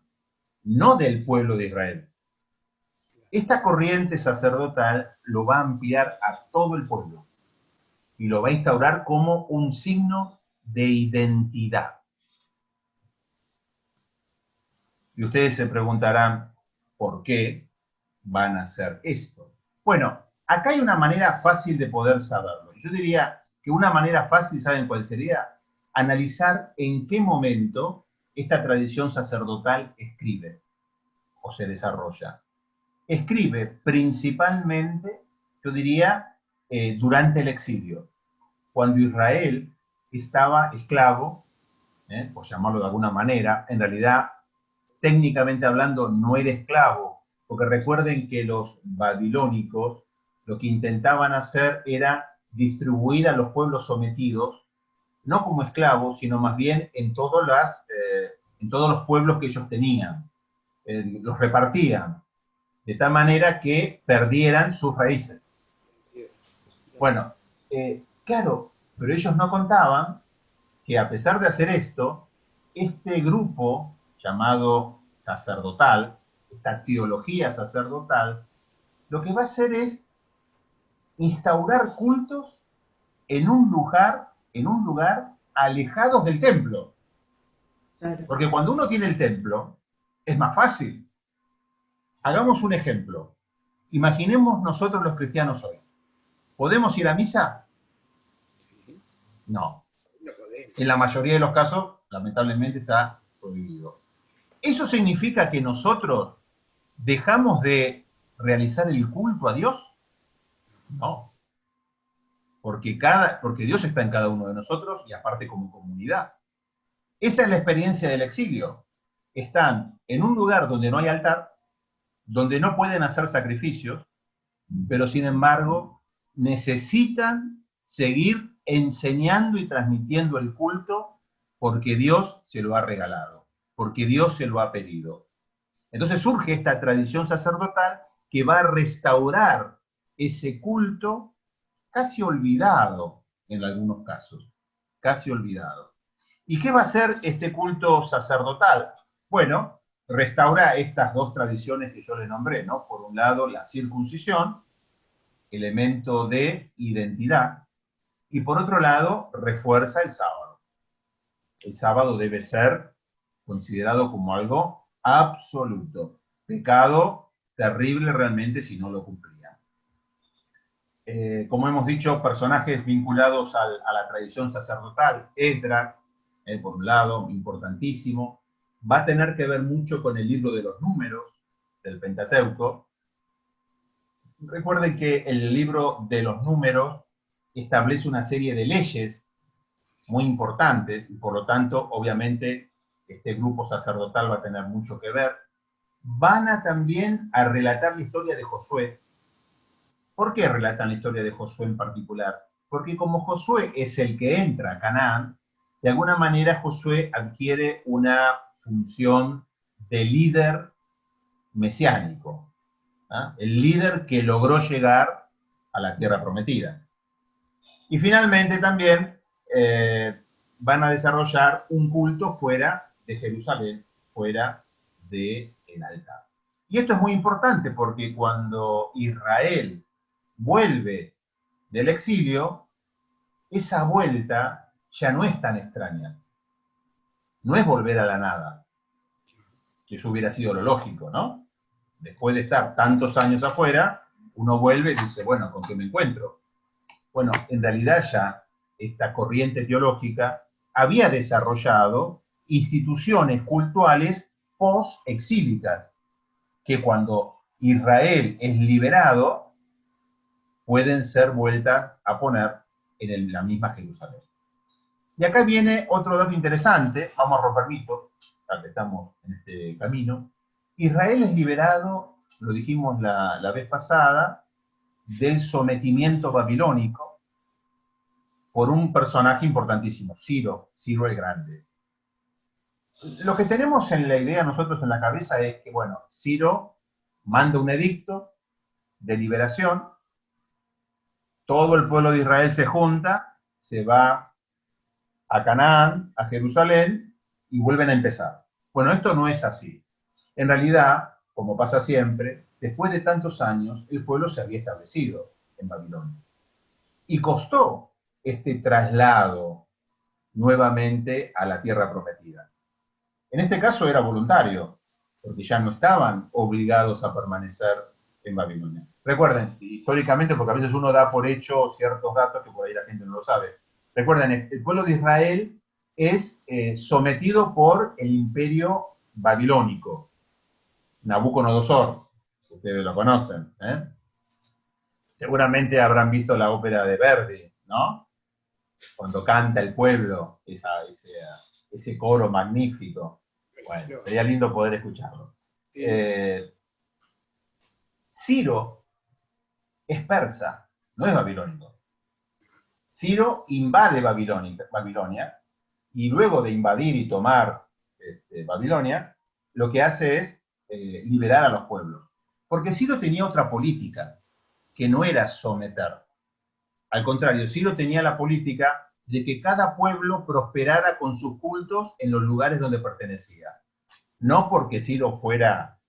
no del pueblo de Israel. Esta corriente sacerdotal lo va a ampliar a todo el pueblo y lo va a instaurar como un signo de identidad. Y ustedes se preguntarán, ¿por qué van a hacer esto? Bueno, acá hay una manera fácil de poder saberlo. Yo diría que una manera fácil, ¿saben cuál sería? Analizar en qué momento esta tradición sacerdotal escribe o se desarrolla. Escribe principalmente, yo diría, durante el exilio, cuando Israel estaba esclavo, por llamarlo de alguna manera. En realidad, técnicamente hablando, no era esclavo, porque recuerden que los babilónicos lo que intentaban hacer era distribuir a los pueblos sometidos, no como esclavos, sino más bien en todos los pueblos que ellos tenían. Los repartían, de tal manera que perdieran sus raíces. Bueno, claro, pero ellos no contaban que a pesar de hacer esto, este grupo llamado sacerdotal, esta teología sacerdotal, lo que va a hacer es instaurar cultos en un lugar alejados del templo. Claro. Porque cuando uno tiene el templo, es más fácil. Hagamos un ejemplo. Imaginemos nosotros los cristianos hoy. ¿Podemos ir a misa? Sí, No. no podemos. En la mayoría de los casos, lamentablemente, está prohibido. ¿Eso significa que nosotros dejamos de realizar el culto a Dios? No. Porque Dios está en cada uno de nosotros y aparte como comunidad. Esa es la experiencia del exilio. Están en un lugar donde no hay altar, donde no pueden hacer sacrificios, pero sin embargo necesitan seguir enseñando y transmitiendo el culto porque Dios se lo ha regalado, porque Dios se lo ha pedido. Entonces surge esta tradición sacerdotal que va a restaurar ese culto casi olvidado en algunos casos, casi olvidado. ¿Y qué va a hacer este culto sacerdotal? Bueno, restaura estas dos tradiciones que yo le nombré, ¿no? Por un lado, la circuncisión, elemento de identidad, y por otro lado, refuerza el sábado. El sábado debe ser considerado como algo absoluto. Pecado terrible realmente si no lo cumplía. Como hemos dicho, personajes vinculados a la tradición sacerdotal, Esdras, por un lado, importantísimo, va a tener que ver mucho con el libro de los números del Pentateuco. Recuerden que el libro de los números establece una serie de leyes muy importantes y por lo tanto, obviamente, este grupo sacerdotal va a tener mucho que ver. Van a también a relatar la historia de Josué. ¿Por qué relatan la historia de Josué en particular? Porque como Josué es el que entra a Canaán, de alguna manera Josué adquiere una función de líder mesiánico, ¿ah? El líder que logró llegar a la tierra prometida. Y finalmente también van a desarrollar un culto fuera de Jerusalén, fuera del altar. Y esto es muy importante porque cuando Israel vuelve del exilio, esa vuelta ya no es tan extraña. No es volver a la nada, que eso hubiera sido lo lógico, ¿no? Después de estar tantos años afuera, uno vuelve y dice, bueno, ¿con qué me encuentro? Bueno, en realidad ya esta corriente teológica había desarrollado instituciones cultuales post-exílicas, que cuando Israel es liberado, pueden ser vueltas a poner en la misma Jerusalén. Y acá viene otro dato interesante, vamos a romper mitos, ya que estamos en este camino. Israel es liberado, lo dijimos la vez pasada, del sometimiento babilónico por un personaje importantísimo, Ciro el Grande. Lo que tenemos en la idea nosotros en la cabeza es que, bueno, Ciro manda un edicto de liberación, todo el pueblo de Israel se junta, se va a Canaán, a Jerusalén, y vuelven a empezar. Bueno, esto no es así. En realidad, como pasa siempre, después de tantos años, el pueblo se había establecido en Babilonia. Y costó este traslado nuevamente a la tierra prometida. En este caso era voluntario, porque ya no estaban obligados a permanecer en Babilonia. Recuerden, históricamente, porque a veces uno da por hecho ciertos datos que por ahí la gente no lo sabe. Recuerden, el pueblo de Israel es sometido por el imperio babilónico, Nabucodonosor, ustedes lo conocen, ¿eh? Seguramente habrán visto la ópera de Verdi, ¿no? Cuando canta el pueblo, ese coro magnífico. Bueno, sería lindo poder escucharlo. Sí. Ciro es persa, no es babilónico. Ciro invade Babilonia y luego de invadir y tomar Babilonia, lo que hace es liberar a los pueblos. Porque Ciro tenía otra política, que no era someter. Al contrario, Ciro tenía la política de que cada pueblo prosperara con sus cultos en los lugares donde pertenecía. No porque Ciro fuera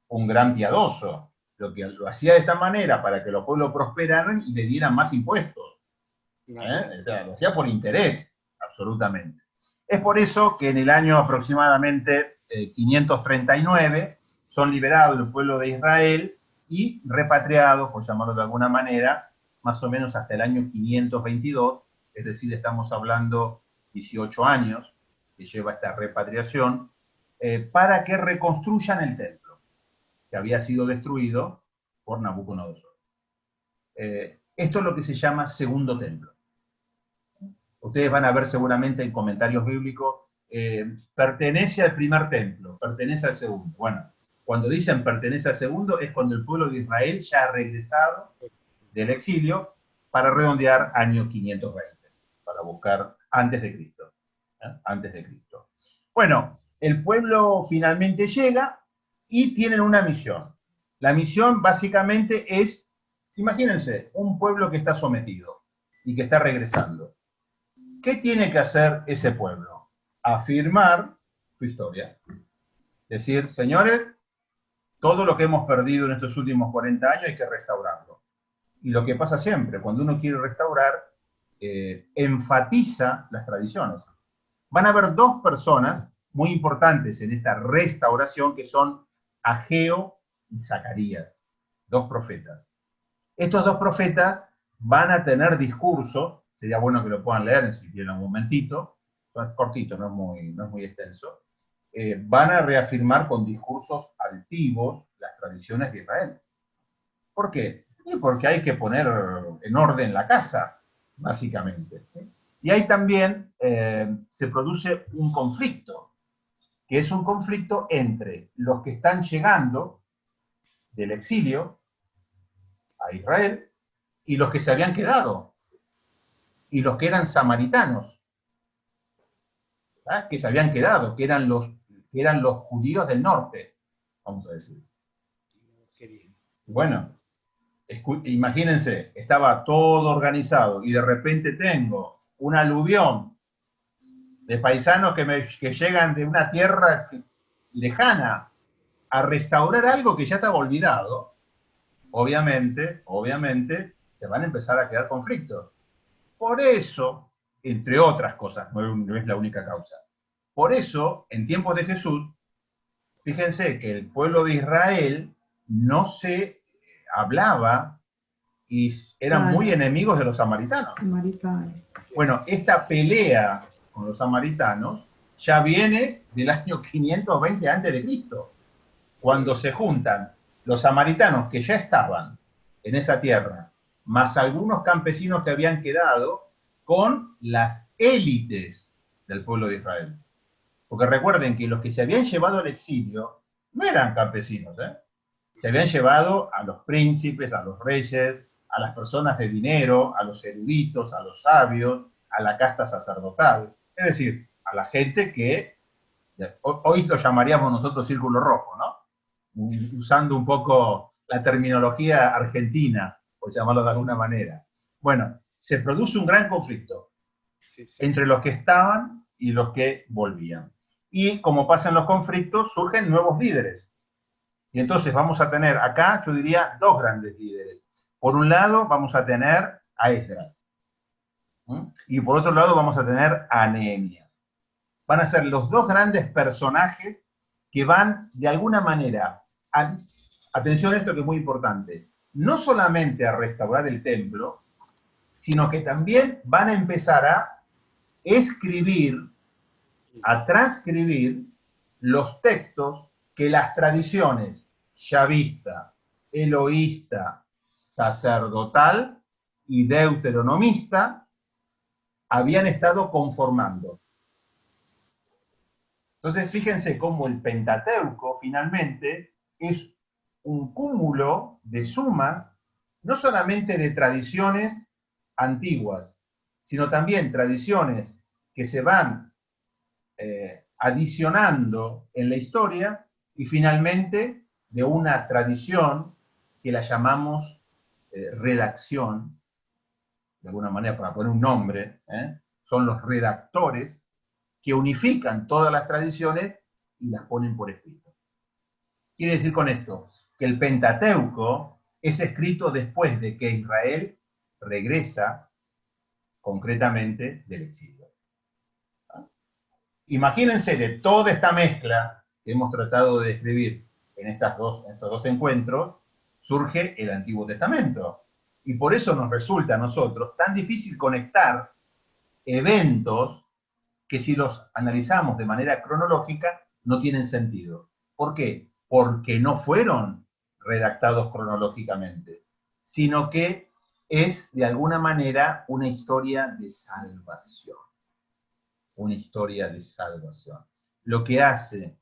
un gran piadoso. lo hacía de esta manera para que los pueblos prosperaran y le dieran más impuestos. O sea, lo hacía por interés, absolutamente. Es por eso que en el año aproximadamente 539 son liberados el pueblo de Israel y repatriados, por llamarlo de alguna manera, más o menos hasta el año 522, es decir, estamos hablando 18 años que lleva esta repatriación, para que reconstruyan el templo, que había sido destruido por Nabucodonosor. Esto es lo que se llama segundo templo. Ustedes van a ver seguramente en comentarios bíblicos, pertenece al primer templo, pertenece al segundo. Bueno, cuando dicen pertenece al segundo es cuando el pueblo de Israel ya ha regresado del exilio para redondear año 520, para buscar antes de Cristo. Antes de Cristo. Bueno, el pueblo finalmente llega y tienen una misión. La misión básicamente es, imagínense, un pueblo que está sometido y que está regresando. ¿Qué tiene que hacer ese pueblo? Afirmar su historia. Decir, señores, todo lo que hemos perdido en estos últimos 40 años hay que restaurarlo. Y lo que pasa siempre, cuando uno quiere restaurar, enfatiza las tradiciones. Van a haber dos personas muy importantes en esta restauración que son Ageo y Zacarías, dos profetas. Estos dos profetas van a tener discursos, sería bueno que lo puedan leer si quieren un momentito, es cortito, no es muy extenso, van a reafirmar con discursos altivos las tradiciones de Israel. ¿Por qué? Porque hay que poner en orden la casa, básicamente. Y ahí también se produce un conflicto, que es un conflicto entre los que están llegando del exilio a Israel y los que se habían quedado, y los que eran samaritanos, que se habían quedado, que eran los judíos del norte, vamos a decir. Bueno, imagínense, estaba todo organizado y de repente tengo un aluvión de paisanos que llegan de una tierra lejana a restaurar algo que ya estaba olvidado. Obviamente, se van a empezar a crear conflictos. Por eso, entre otras cosas, no es la única causa. Por eso, en tiempos de Jesús, fíjense que el pueblo de Israel no se hablaba y eran muy enemigos de los samaritanos. Bueno, esta pelea con los samaritanos ya viene del año 520 a.C., cuando se juntan los samaritanos que ya estaban en esa tierra, más algunos campesinos que habían quedado, con las élites del pueblo de Israel. Porque recuerden que los que se habían llevado al exilio no eran campesinos, se habían llevado a los príncipes, a los reyes, a las personas de dinero, a los eruditos, a los sabios, a la casta sacerdotal, es decir, a la gente que hoy lo llamaríamos nosotros círculo rojo, ¿no? Usando un poco la terminología argentina, por llamarlo de alguna manera. Bueno, se produce un gran conflicto entre los que estaban y los que volvían. Y como pasa en los conflictos, surgen nuevos líderes. Y entonces vamos a tener acá, yo diría, dos grandes líderes. Por un lado vamos a tener a Esdras. Y por otro lado vamos a tener a Nehemías. Van a ser los dos grandes personajes que van, de alguna manera, atención a esto que es muy importante, no solamente a restaurar el templo, sino que también van a empezar a escribir, a transcribir los textos que las tradiciones yavista, eloísta, sacerdotal y deuteronomista habían estado conformando. Entonces, fíjense cómo el Pentateuco finalmente es un cúmulo de sumas, no solamente de tradiciones antiguas, sino también tradiciones que se van adicionando en la historia y finalmente de una tradición que la llamamos redacción, de alguna manera para poner un nombre, son los redactores que unifican todas las tradiciones y las ponen por escrito. Quiere decir con esto que el Pentateuco es escrito después de que Israel regresa concretamente del exilio. Imagínense de toda esta mezcla que hemos tratado de describir en estos dos encuentros, surge el Antiguo Testamento. Y por eso nos resulta a nosotros tan difícil conectar eventos que si los analizamos de manera cronológica no tienen sentido. ¿Por qué? Porque no fueron redactados cronológicamente, sino que es de alguna manera una historia de salvación. Una historia de salvación. Lo que hace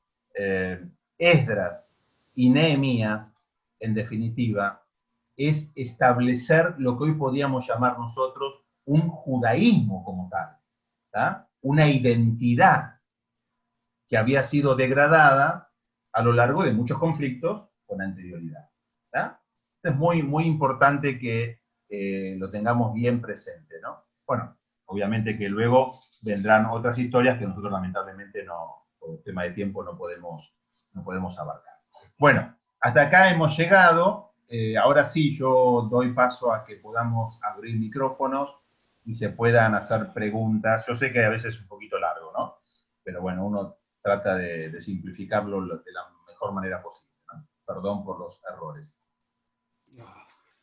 Esdras y Nehemías, en definitiva, es establecer lo que hoy podríamos llamar nosotros un judaísmo como tal, ¿tá? Una identidad que había sido degradada a lo largo de muchos conflictos con anterioridad. ¿Tá? Es muy, muy importante que lo tengamos bien presente, ¿no? Bueno, obviamente que luego vendrán otras historias que nosotros lamentablemente no, por tema de tiempo no podemos abarcar. Bueno, hasta acá hemos llegado. Ahora sí, yo doy paso a que podamos abrir micrófonos y se puedan hacer preguntas. Yo sé que a veces es un poquito largo, ¿no? Pero bueno, uno trata de simplificarlo de la mejor manera posible, ¿no? Perdón por los errores.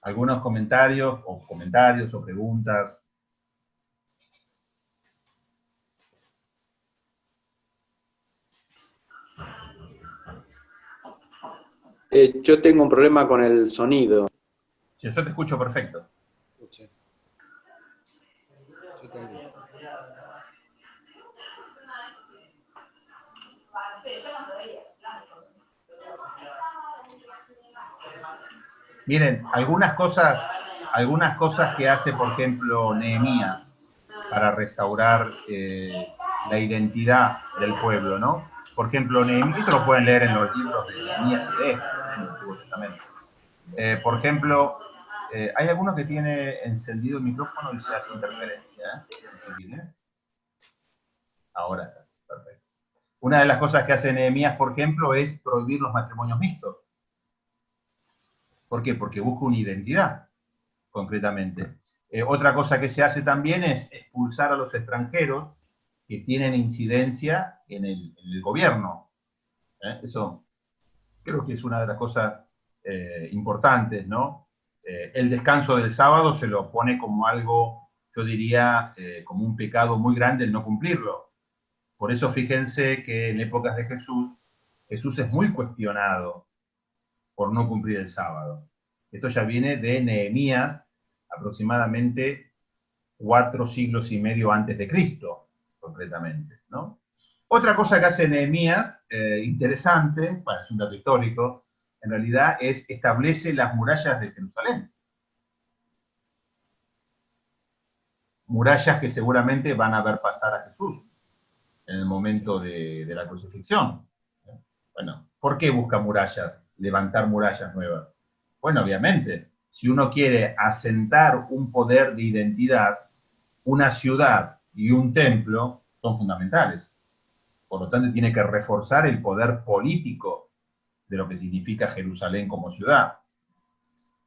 ¿Algunos comentarios o preguntas? Yo tengo un problema con el sonido. Sí, yo te escucho perfecto. Yo también. Miren, algunas cosas que hace, por ejemplo, Nehemías para restaurar la identidad del pueblo, ¿no? Por ejemplo, Nehemías, esto lo pueden leer en los libros de Nehemías y de Esdras, en el Antiguo Testamento. Por ejemplo, hay alguno que tiene encendido el micrófono y se hace interferencia, ¿eh? Ahora está, perfecto. Una de las cosas que hace Nehemías, por ejemplo, es prohibir los matrimonios mixtos. ¿Por qué? Porque busca una identidad, concretamente. Otra cosa que se hace también es expulsar a los extranjeros que tienen incidencia en el gobierno. Eso creo que es una de las cosas importantes, ¿no? El descanso del sábado se lo pone como algo, yo diría, como un pecado muy grande el no cumplirlo. Por eso fíjense que en épocas de Jesús es muy cuestionado por no cumplir el sábado. Esto ya viene de Nehemías, aproximadamente 4 siglos y medio antes de Cristo, concretamente, ¿no? Otra cosa que hace Nehemías, interesante, bueno, es un dato histórico, en realidad establece las murallas de Jerusalén. Murallas que seguramente van a ver pasar a Jesús en el momento de la crucifixión. Bueno, ¿por qué busca murallas? Levantar murallas nuevas. Bueno, obviamente, si uno quiere asentar un poder de identidad, una ciudad y un templo son fundamentales. Por lo tanto, tiene que reforzar el poder político de lo que significa Jerusalén como ciudad.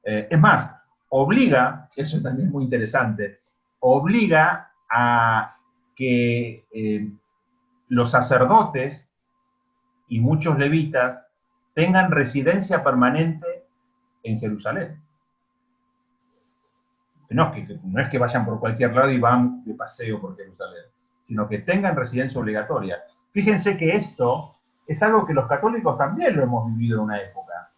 Es más, obliga, eso también es muy interesante, obliga a que los sacerdotes y muchos levitas tengan residencia permanente en Jerusalén. No es que vayan por cualquier lado y van de paseo por Jerusalén, sino que tengan residencia obligatoria. Fíjense que esto es algo que los católicos también lo hemos vivido en una época.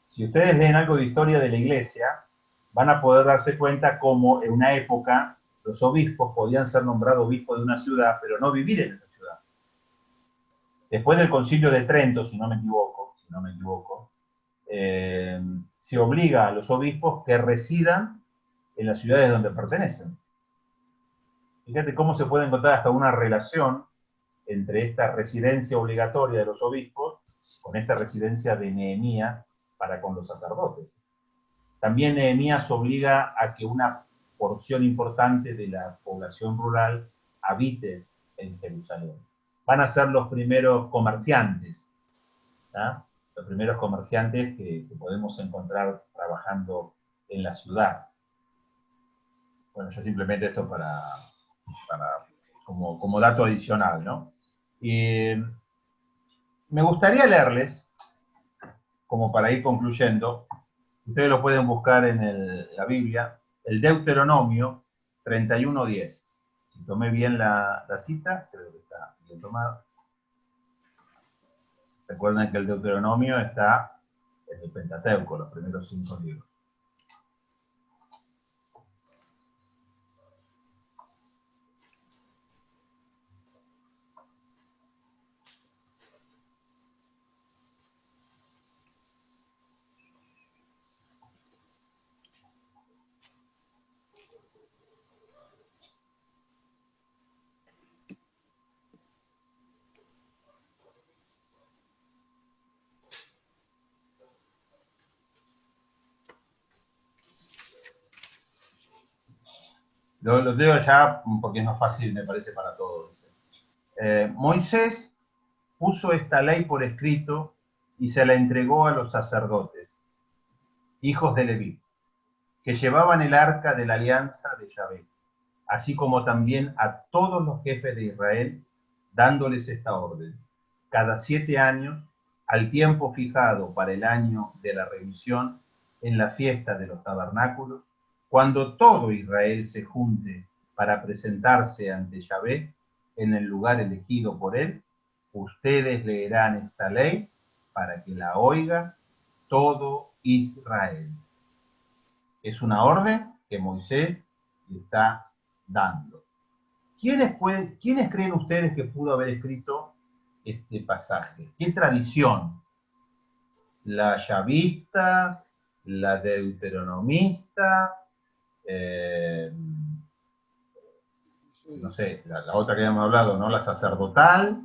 Si ustedes leen algo de historia de la Iglesia, van a poder darse cuenta cómo en una época los obispos podían ser nombrados obispos de una ciudad, pero no vivir en esa ciudad. Después del Concilio de Trento, si no me equivoco, se obliga a los obispos que residan en las ciudades donde pertenecen. Fíjate cómo se puede encontrar hasta una relación entre esta residencia obligatoria de los obispos con esta residencia de Nehemías para con los sacerdotes. También Nehemías obliga a que una porción importante de la población rural habite en Jerusalén. Van a ser los primeros comerciantes, ¿tá? los primeros comerciantes que podemos encontrar trabajando en la ciudad. Bueno, yo simplemente esto como dato adicional, ¿no? Me gustaría leerles, como para ir concluyendo, ustedes lo pueden buscar en la Biblia, el Deuteronomio 31:10. Si tomé bien la cita, creo que está bien tomada. Recuerden que el Deuteronomio está en el Pentateuco, los primeros 5 libros. Lo leo ya porque es más fácil, me parece, para todos. Moisés puso esta ley por escrito y se la entregó a los sacerdotes, hijos de Leví, que llevaban el arca de la alianza de Yahvé, así como también a todos los jefes de Israel, dándoles esta orden. Cada 7 años, al tiempo fijado para el año de la revisión, en la fiesta de los tabernáculos, cuando todo Israel se junte para presentarse ante Yahvé en el lugar elegido por él, ustedes leerán esta ley para que la oiga todo Israel. Es una orden que Moisés le está dando. ¿Quiénes creen ustedes que pudo haber escrito este pasaje? ¿Qué tradición? ¿La yavista? ¿La deuteronomista? No sé, la otra que habíamos hablado, ¿no? ¿La sacerdotal?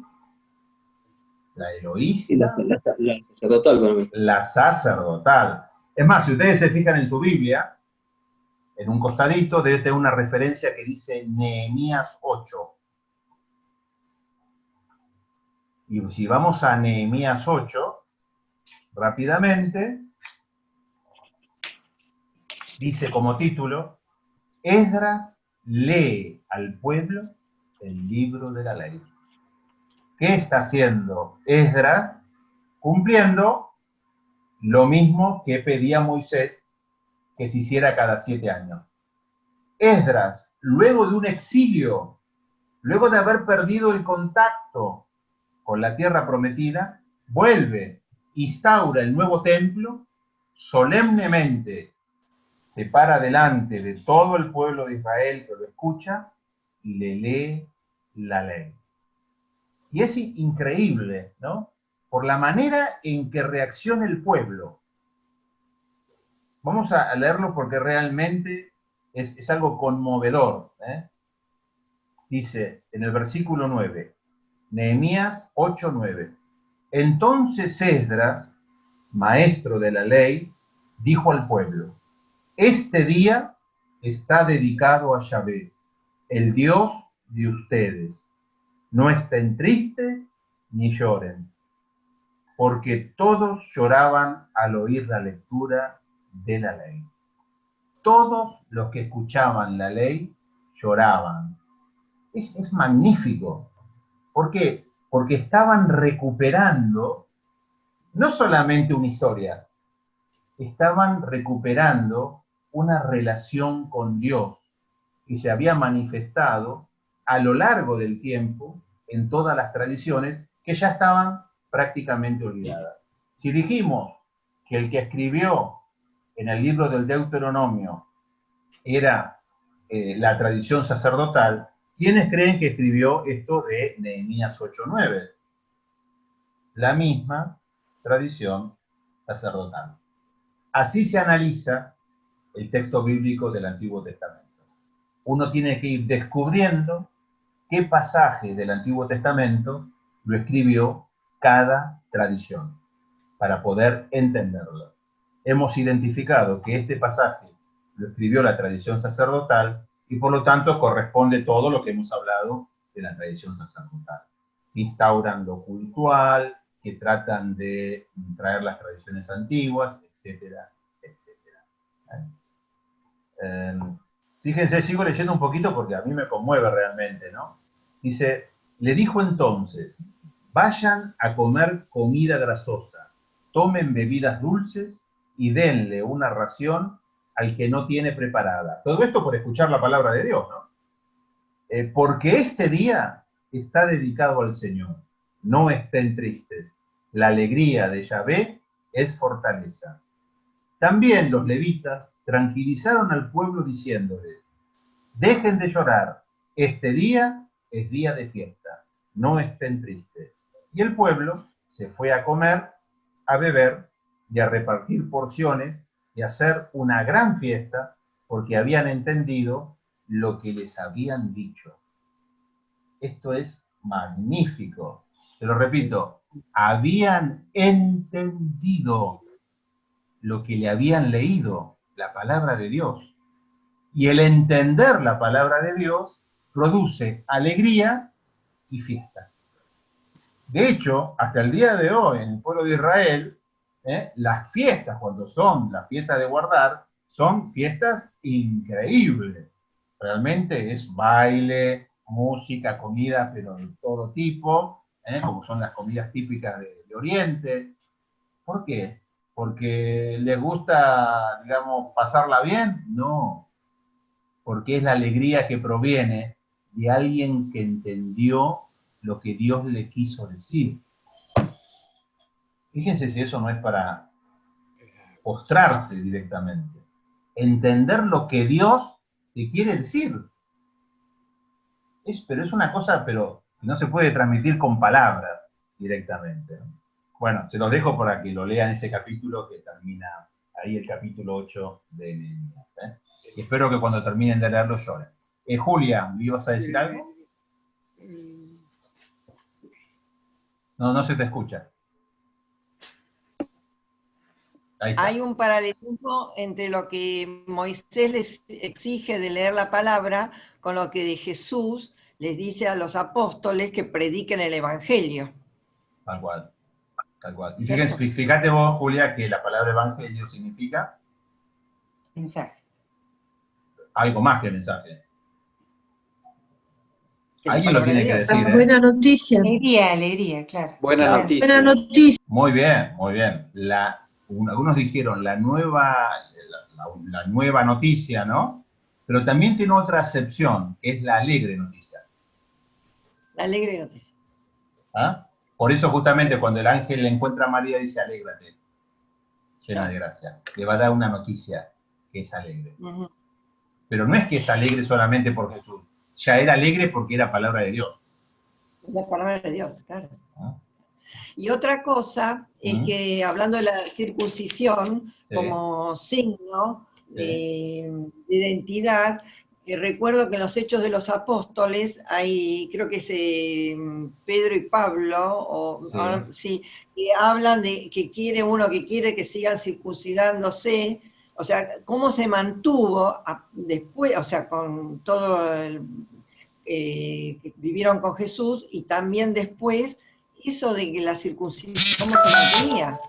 ¿La eloísta? La sacerdotal para mí. La sacerdotal. Es más, si ustedes se fijan en su Biblia, en un costadito debe tener una referencia que dice Nehemías 8. Y si vamos a Nehemías 8, rápidamente, dice como título, Esdras lee al pueblo el libro de la ley. ¿Qué está haciendo Esdras? Cumpliendo lo mismo que pedía Moisés que se hiciera cada 7 años. Esdras, luego de un exilio, luego de haber perdido el contacto con la tierra prometida, vuelve, instaura el nuevo templo, solemnemente se para delante de todo el pueblo de Israel que lo escucha y le lee la ley. Y es increíble, ¿no? Por la manera en que reacciona el pueblo. Vamos a leerlo porque realmente es algo conmovedor, ¿eh? Dice en el versículo 9, Nehemías 8:9. Entonces Esdras, maestro de la ley, dijo al pueblo, este día está dedicado a Yahvé, el Dios de ustedes. No estén tristes ni lloren, porque todos lloraban al oír la lectura de la ley. Todos los que escuchaban la ley lloraban. Es magnífico. ¿Por qué? Porque estaban recuperando no solamente una historia, estaban recuperando una relación con Dios que se había manifestado a lo largo del tiempo en todas las tradiciones que ya estaban prácticamente olvidadas. Si dijimos que el que escribió en el libro del Deuteronomio era la tradición sacerdotal, ¿quiénes creen que escribió esto de Nehemías 8:9? La misma tradición sacerdotal. Así se analiza el texto bíblico del Antiguo Testamento. Uno tiene que ir descubriendo qué pasaje del Antiguo Testamento lo escribió cada tradición para poder entenderlo. Hemos identificado que este pasaje lo escribió la tradición sacerdotal y por lo tanto corresponde todo lo que hemos hablado de la tradición sacerdotal. Instauran lo cultual, que tratan de traer las tradiciones antiguas, etcétera, etcétera. Fíjense, sigo leyendo un poquito porque a mí me conmueve realmente, ¿no? Dice, le dijo entonces, vayan a comer comida grasosa, tomen bebidas dulces y denle una ración al que no tiene preparada. Todo esto por escuchar la palabra de Dios, ¿no? Porque este día está dedicado al Señor. No estén tristes. La alegría de Yahvé es fortaleza. También los levitas tranquilizaron al pueblo diciéndoles, dejen de llorar, este día es día de fiesta, no estén tristes. Y el pueblo se fue a comer, a beber y a repartir porciones y a hacer una gran fiesta porque habían entendido lo que les habían dicho. Esto es magnífico. Se lo repito, habían entendido lo que le habían leído, la palabra de Dios. Y el entender la palabra de Dios produce alegría y fiesta. De hecho, hasta el día de hoy, en el pueblo de Israel, las fiestas, cuando son las fiestas de guardar, son fiestas increíbles. Realmente es baile, música, comida, pero de todo tipo, como son las comidas típicas de Oriente. ¿Por qué? ¿Porque les gusta, digamos, pasarla bien? No, porque es la alegría que proviene de alguien que entendió lo que Dios le quiso decir. Fíjense si eso no es para postrarse directamente. Entender lo que Dios te quiere decir. Pero es una cosa, pero no se puede transmitir con palabras directamente. Bueno, se los dejo para que lo lean ese capítulo que termina ahí, el capítulo 8 de Nehemías. Y espero que cuando terminen de leerlo lloren. Julia, ¿me ibas a decir algo? No, no se te escucha. Hay un paralelismo entre lo que Moisés les exige de leer la palabra con lo que de Jesús les dice a los apóstoles que prediquen el Evangelio. Tal cual, tal cual. Y fíjate vos, Julia, que la palabra evangelio significa mensaje. Algo más que mensaje. Alguien lo tiene que decir. Buena noticia. Alegría, claro. Buena Claro. noticia. Buena noticia. Muy bien, muy bien. Algunos dijeron la nueva noticia, ¿no? Pero también tiene otra acepción, que es la alegre noticia. La alegre noticia. ¿Ah? Por eso justamente cuando el ángel le encuentra a María dice, alégrate, llena de gracia. Le va a dar una noticia que es alegre. Pero no es que es alegre solamente por Jesús, ya era alegre porque era palabra de Dios. La palabra de Dios, claro. Y otra cosa es que, hablando de la circuncisión como signo de identidad, recuerdo que en los Hechos de los Apóstoles hay, creo que es Pedro y Pablo, que hablan de que quiere que sigan circuncidándose. O sea, cómo se mantuvo después, o sea, con todo el que vivieron con Jesús, y también después eso de que la circuncisión, cómo se mantenía.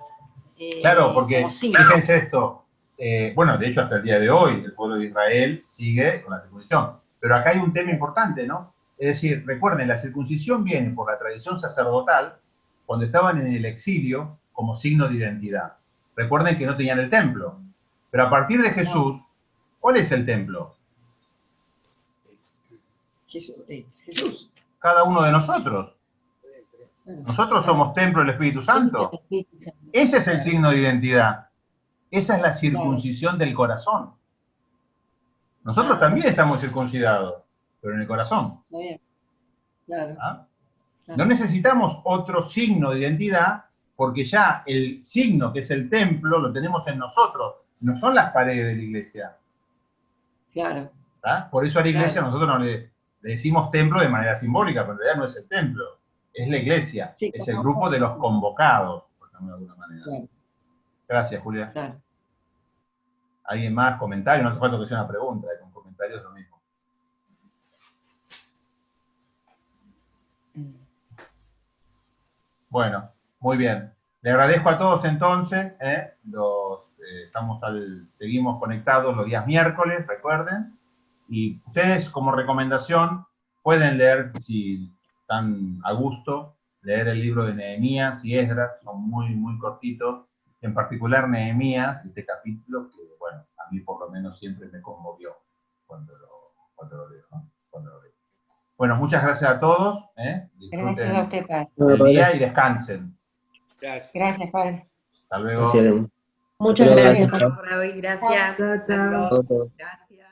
Claro, porque fíjense esto, bueno, de hecho hasta el día de hoy el pueblo de Israel sigue con la circuncisión, pero acá hay un tema importante, ¿no? Es decir, recuerden, la circuncisión viene por la tradición sacerdotal cuando estaban en el exilio como signo de identidad. Recuerden que no tenían el templo, pero a partir de Jesús, ¿cuál es el templo? Jesús. Cada uno de nosotros. Nosotros somos templo del Espíritu Santo. Ese es el signo de identidad. Esa es la circuncisión del corazón. Nosotros también estamos circuncidados, pero en el corazón. ¿Ah? No necesitamos otro signo de identidad porque ya el signo que es el templo lo tenemos en nosotros. No son las paredes de la iglesia. Claro. ¿Ah? Por eso a la iglesia nosotros no le decimos templo de manera simbólica, pero en realidad no es el templo. Es la iglesia, es el grupo de los convocados, por llamarlo de alguna manera. Claro. Gracias, Julia. Claro. ¿Alguien más? ¿Comentario? No hace falta que sea una pregunta, con comentarios es lo mismo. Bueno, Muy bien. Le agradezco a todos entonces. Seguimos conectados los días miércoles, recuerden. Y ustedes, como recomendación, pueden leer, si están a gusto, leer el libro de Nehemías y Esdras, son muy, muy cortitos. En particular Nehemías, este capítulo, que, bueno, a mí por lo menos siempre me conmovió cuando lo leo, ¿no? Bueno, muchas gracias a todos. Disfruten Gracias a usted, padre. el día y descansen. Gracias. Gracias, padre. Hasta luego. Gracias. Muchas Hasta luego, gracias. gracias. Por hoy, gracias. Chao, chao. Hasta luego. Gracias.